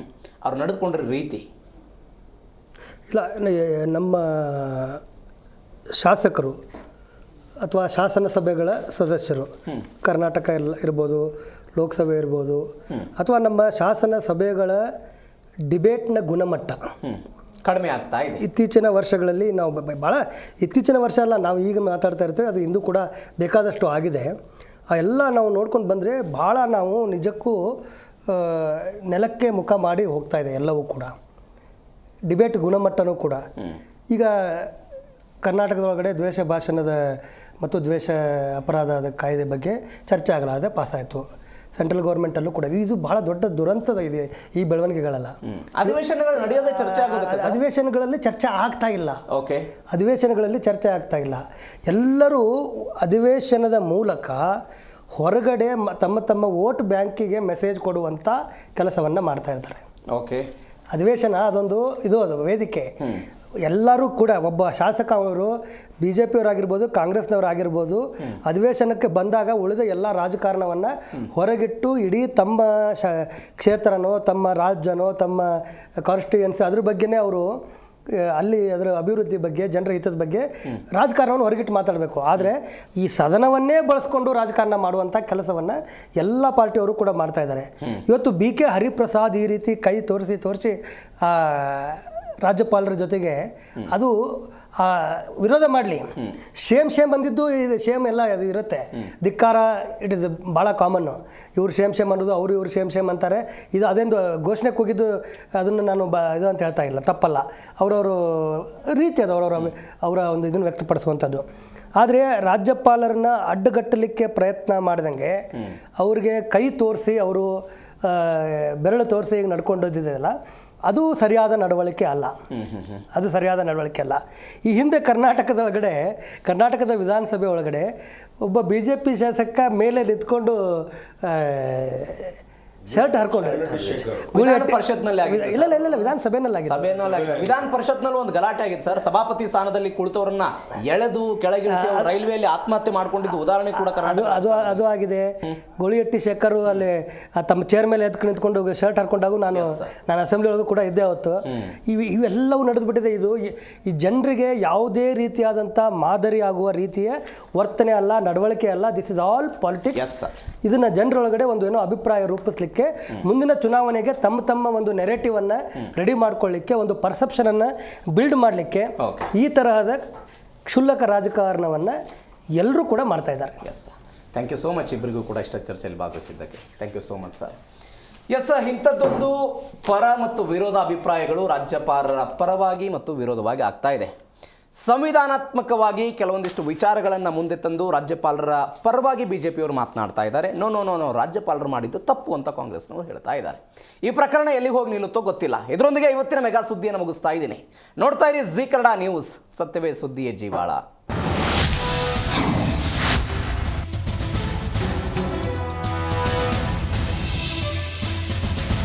ಅವ್ರು ನಡೆದುಕೊಂಡ್ರ ರೀತಿ ಇಲ್ಲ, ನಮ್ಮ ಶಾಸಕರು ಅಥವಾ ಶಾಸನ ಸಭೆಗಳ ಸದಸ್ಯರು, ಕರ್ನಾಟಕ ಇರ್ಬೋದು, ಲೋಕಸಭೆ ಇರ್ಬೋದು, ಅಥವಾ ನಮ್ಮ ಶಾಸನ ಸಭೆಗಳ ಡಿಬೇಟ್ನ ಗುಣಮಟ್ಟ ಕಡಿಮೆ ಆಗ್ತಾ ಇದೆ ಇತ್ತೀಚಿನ ವರ್ಷಗಳಲ್ಲಿ. ನಾವು ಭಾಳ ಇತ್ತೀಚಿನ ವರ್ಷ ಅಲ್ಲ, ನಾವು ಈಗ ಮಾತಾಡ್ತಾ ಇರ್ತೇವೆ, ಅದು ಇಂದು ಕೂಡ ಬೇಕಾದಷ್ಟು ಆಗಿದೆ. ಆ ಎಲ್ಲ ನಾವು ನೋಡ್ಕೊಂಡು ಬಂದರೆ ಭಾಳ ನಾವು ನಿಜಕ್ಕೂ ನೆಲಕ್ಕೆ ಮುಖ ಮಾಡಿ ಹೋಗ್ತಾ ಇದೆ ಎಲ್ಲವೂ ಕೂಡ. ಡಿಬೇಟ್ ಗುಣಮಟ್ಟನೂ ಕೂಡ ಈಗ ಕರ್ನಾಟಕದೊಳಗಡೆ ದ್ವೇಷ ಭಾಷಣದ ಮತ್ತು ದ್ವೇಷ ಅಪರಾಧದ ಕಾಯ್ದೆ ಬಗ್ಗೆ ಚರ್ಚೆ ಆಗಲಾರದೆ ಪಾಸಾಯಿತು. ಸೆಂಟ್ರಲ್ ಗೌರ್ಮೆಂಟಲ್ಲೂ ಕೂಡ ಇದು ಬಹಳ ದೊಡ್ಡ ದುರಂತದ ಇದೆ ಈ ಬೆಳವಣಿಗೆಗಳೆಲ್ಲ. ಅಧಿವೇಶನಗಳು ನಡೆಯೋದೇ ಚರ್ಚೆ ಆಗೋದಕ್ಕೆ ಅಧಿವೇಶನಗಳಲ್ಲಿ ಚರ್ಚೆ ಆಗ್ತಾ ಇಲ್ಲ. ಓಕೆ, ಅಧಿವೇಶನಗಳಲ್ಲಿ ಚರ್ಚೆ ಆಗ್ತಾ ಇಲ್ಲ. ಎಲ್ಲರೂ ಅಧಿವೇಶನದ ಮೂಲಕ ಹೊರಗಡೆ ತಮ್ಮ ತಮ್ಮ ವೋಟ್ ಬ್ಯಾಂಕಿಗೆ ಮೆಸೇಜ್ ಕೊಡುವಂಥ ಕೆಲಸವನ್ನು ಮಾಡ್ತಾ ಇರ್ತಾರೆ. ಓಕೆ, ಅಧಿವೇಶನ ಅದೊಂದು ಅದು ವೇದಿಕೆ. ಎಲ್ಲರೂ ಕೂಡ ಒಬ್ಬ ಶಾಸಕ ಅವರು BJPಯವರಾಗಿರ್ಬೋದು, ಕಾಂಗ್ರೆಸ್ನವರಾಗಿರ್ಬೋದು, ಅಧಿವೇಶನಕ್ಕೆ ಬಂದಾಗ ಉಳಿದ ಎಲ್ಲ ರಾಜಕಾರಣವನ್ನು ಹೊರಗಿಟ್ಟು ಇಡೀ ತಮ್ಮ ಕ್ಷೇತ್ರನೋ ತಮ್ಮ ರಾಜ್ಯನೋ ತಮ್ಮ ಕಾನ್ಸ್ಟಿಟ್ಯೂಯನ್ಸಿ ಅದ್ರ ಬಗ್ಗೆನೇ ಅವರು ಅಲ್ಲಿ ಅದರ ಅಭಿವೃದ್ಧಿ ಬಗ್ಗೆ ಜನರ ಹಿತದ ಬಗ್ಗೆ ರಾಜಕಾರಣವನ್ನು ಹೊರಗಿಟ್ಟು ಮಾತಾಡಬೇಕು. ಆದರೆ ಈ ಸದನವನ್ನೇ ಬಳಸ್ಕೊಂಡು ರಾಜಕಾರಣ ಮಾಡುವಂಥ ಕೆಲಸವನ್ನು ಎಲ್ಲ ಪಾರ್ಟಿಯವರು ಕೂಡ ಮಾಡ್ತಾ ಇದ್ದಾರೆ. ಇವತ್ತು BK ಹರಿಪ್ರಸಾದ್ ಈ ರೀತಿ ಕೈ ತೋರಿಸಿ ರಾಜ್ಯಪಾಲರ ಜೊತೆಗೆ ಅದು ವಿರೋಧ ಮಾಡಲಿ. ಶೇಮ್ ಬಂದಿದ್ದು ಇದು ಶೇಮ್ ಎಲ್ಲ ಅದು ಇರುತ್ತೆ. ಧಿಕ್ಕಾರ ಇಟ್ ಇಸ್ ಭಾಳ ಕಾಮನ್ನು. ಇವ್ರು ಶೇಮ್ ಅನ್ನೋದು ಇವ್ರು ಶೇಮ್ ಅಂತಾರೆ. ಇದು ಅದೇನು ಘೋಷಣೆ ಕೂಗಿದ್ದು ಅದನ್ನು ನಾನು ಇದು ಅಂತ ಹೇಳ್ತಾ ಇಲ್ಲ, ತಪ್ಪಲ್ಲ. ಅವರವರು ರೀತಿ ಅದು ಅವರ ಒಂದು ಇದನ್ನು ವ್ಯಕ್ತಪಡಿಸುವಂಥದ್ದು. ಆದರೆ ರಾಜ್ಯಪಾಲರನ್ನ ಅಡ್ಡಗಟ್ಟಲಿಕ್ಕೆ ಪ್ರಯತ್ನ ಮಾಡ್ದಂಗೆ ಅವ್ರಿಗೆ ಕೈ ತೋರಿಸಿ ಅವರು ಬೆರಳು ತೋರಿಸಿ ಈಗ ನಡ್ಕೊಂಡೋದಿದೆಯಲ್ಲ, ಅದು ಸರಿಯಾದ ನಡವಳಿಕೆ ಅಲ್ಲ. ಅದು ಸರಿಯಾದ ನಡವಳಿಕೆ ಅಲ್ಲ. ಈ ಹಿಂದೆ ಕರ್ನಾಟಕದ ವಿಧಾನಸಭೆ ಒಳಗಡೆ ಒಬ್ಬ BJP ಶಾಸಕ ಮೇಲೆ ನಿಂತ್ಕೊಂಡು ಶರ್ಟ್ ಹರ್ಕೊಂಡು ಪರಿಷತ್ನಲ್ಲಿ ಇಲ್ಲ ವಿಧಾನಸಭೆನಲ್ಲಿ ವಿಧಾನ ಪರಿಷತ್ನಲ್ಲಿ ಒಂದು ಗಲಾಟೆ ಆಗಿತ್ತು ಸರ್. ಸಭಾಪತಿ ಸ್ಥಾನದಲ್ಲಿ ಕುಳಿತವರನ್ನ ಎಳೆದು ಕೆಳಗಿಳಿಸಿ ರೈಲ್ವೆಯಲ್ಲಿ ಆತ್ಮಹತ್ಯೆ ಮಾಡ್ಕೊಂಡಿದ್ದು ಉದಾಹರಣೆ ಕೂಡ ಅದು ಆಗಿದೆ. ಗೋಳಿಹಟ್ಟಿ ಶೇಖರ್ ಅಲ್ಲಿ ತಮ್ಮ ಚೇರ್ ಮೇಲೆ ಎತ್ಕೊಂಡು ನಿಂತ್ಕೊಂಡು ಶರ್ಟ್ ಹರ್ಕೊಂಡಾಗ ನಾನು ಅಸೆಂಬ್ಲಿ ಒಳಗೂ ಕೂಡ ಇದ್ದೆ ಅವತ್ತು. ಇವೆಲ್ಲವೂ ನಡೆದುಬಿಟ್ಟಿದೆ. ಇದು ಈ ಜನರಿಗೆ ಯಾವುದೇ ರೀತಿಯಾದಂಥ ಮಾದರಿ ಆಗುವ ರೀತಿಯ ವರ್ತನೆ ಅಲ್ಲ, ನಡವಳಿಕೆ ಅಲ್ಲ. This is all politics. ಇದನ್ನು ಜನರೊಳಗಡೆ ಒಂದು ಏನೋ ಅಭಿಪ್ರಾಯ ರೂಪಿಸ್ಲಿಕ್ಕೆ, ಮುಂದಿನ ಚುನಾವಣೆಗೆ ತಮ್ಮ ಒಂದು ನೆರೆಟಿವನ್ನು ರೆಡಿ ಮಾಡ್ಕೊಳ್ಳಿಕ್ಕೆ, ಒಂದು ಪರ್ಸೆಪ್ಷನನ್ನು ಬಿಲ್ಡ್ ಮಾಡಲಿಕ್ಕೆ ಈ ತರಹದ ಕ್ಷುಲ್ಲಕ ರಾಜಕಾರಣವನ್ನು ಎಲ್ಲರೂ ಕೂಡ ಮಾಡ್ತಾ ಇದ್ದಾರೆ. ಥ್ಯಾಂಕ್ ಯು ಸೋ ಮಚ್ ಇಬ್ಬರಿಗೂ ಕೂಡ ಇಷ್ಟ ಚರ್ಚೆಯಲ್ಲಿ ಭಾಗವಹಿಸಿದ್ದಕ್ಕೆ. Thank you so much sir. Yes, ಇಂಥದ್ದೊಂದು ಪರ ಮತ್ತು ವಿರೋಧ ಅಭಿಪ್ರಾಯಗಳು ರಾಜ್ಯಪಾಲರ ಪರವಾಗಿ ಮತ್ತು ವಿರೋಧವಾಗಿ ಆಗ್ತಾ ಇದೆ. ಸಂವಿಧಾನಾತ್ಮಕವಾಗಿ ಕೆಲವೊಂದಿಷ್ಟು ವಿಚಾರಗಳನ್ನು ಮುಂದೆ ತಂದು ರಾಜ್ಯಪಾಲರ ಪರವಾಗಿ BJPಯವರು ಮಾತನಾಡ್ತಾ ಇದ್ದಾರೆ. ನೋ ರಾಜ್ಯಪಾಲರು ಮಾಡಿದ್ದು ತಪ್ಪು ಅಂತ ಕಾಂಗ್ರೆಸ್ನವರು ಹೇಳ್ತಾ ಇದ್ದಾರೆ. ಈ ಪ್ರಕರಣ ಎಲ್ಲಿಗೆ ಹೋಗಿ ನಿಲ್ಲುತ್ತೋ ಗೊತ್ತಿಲ್ಲ. ಇದರೊಂದಿಗೆ ಇವತ್ತಿನ ಮೆಗಾ ಸುದ್ದಿಯನ್ನು ಮುಗಿಸ್ತಾ ಇದ್ದೀನಿ. ನೋಡ್ತಾ ಇರಿ ಜೀ ಕನ್ನಡ ನ್ಯೂಸ್, ಸತ್ಯವೇ ಸುದ್ದಿಯೇ ಜೀವಾಳ.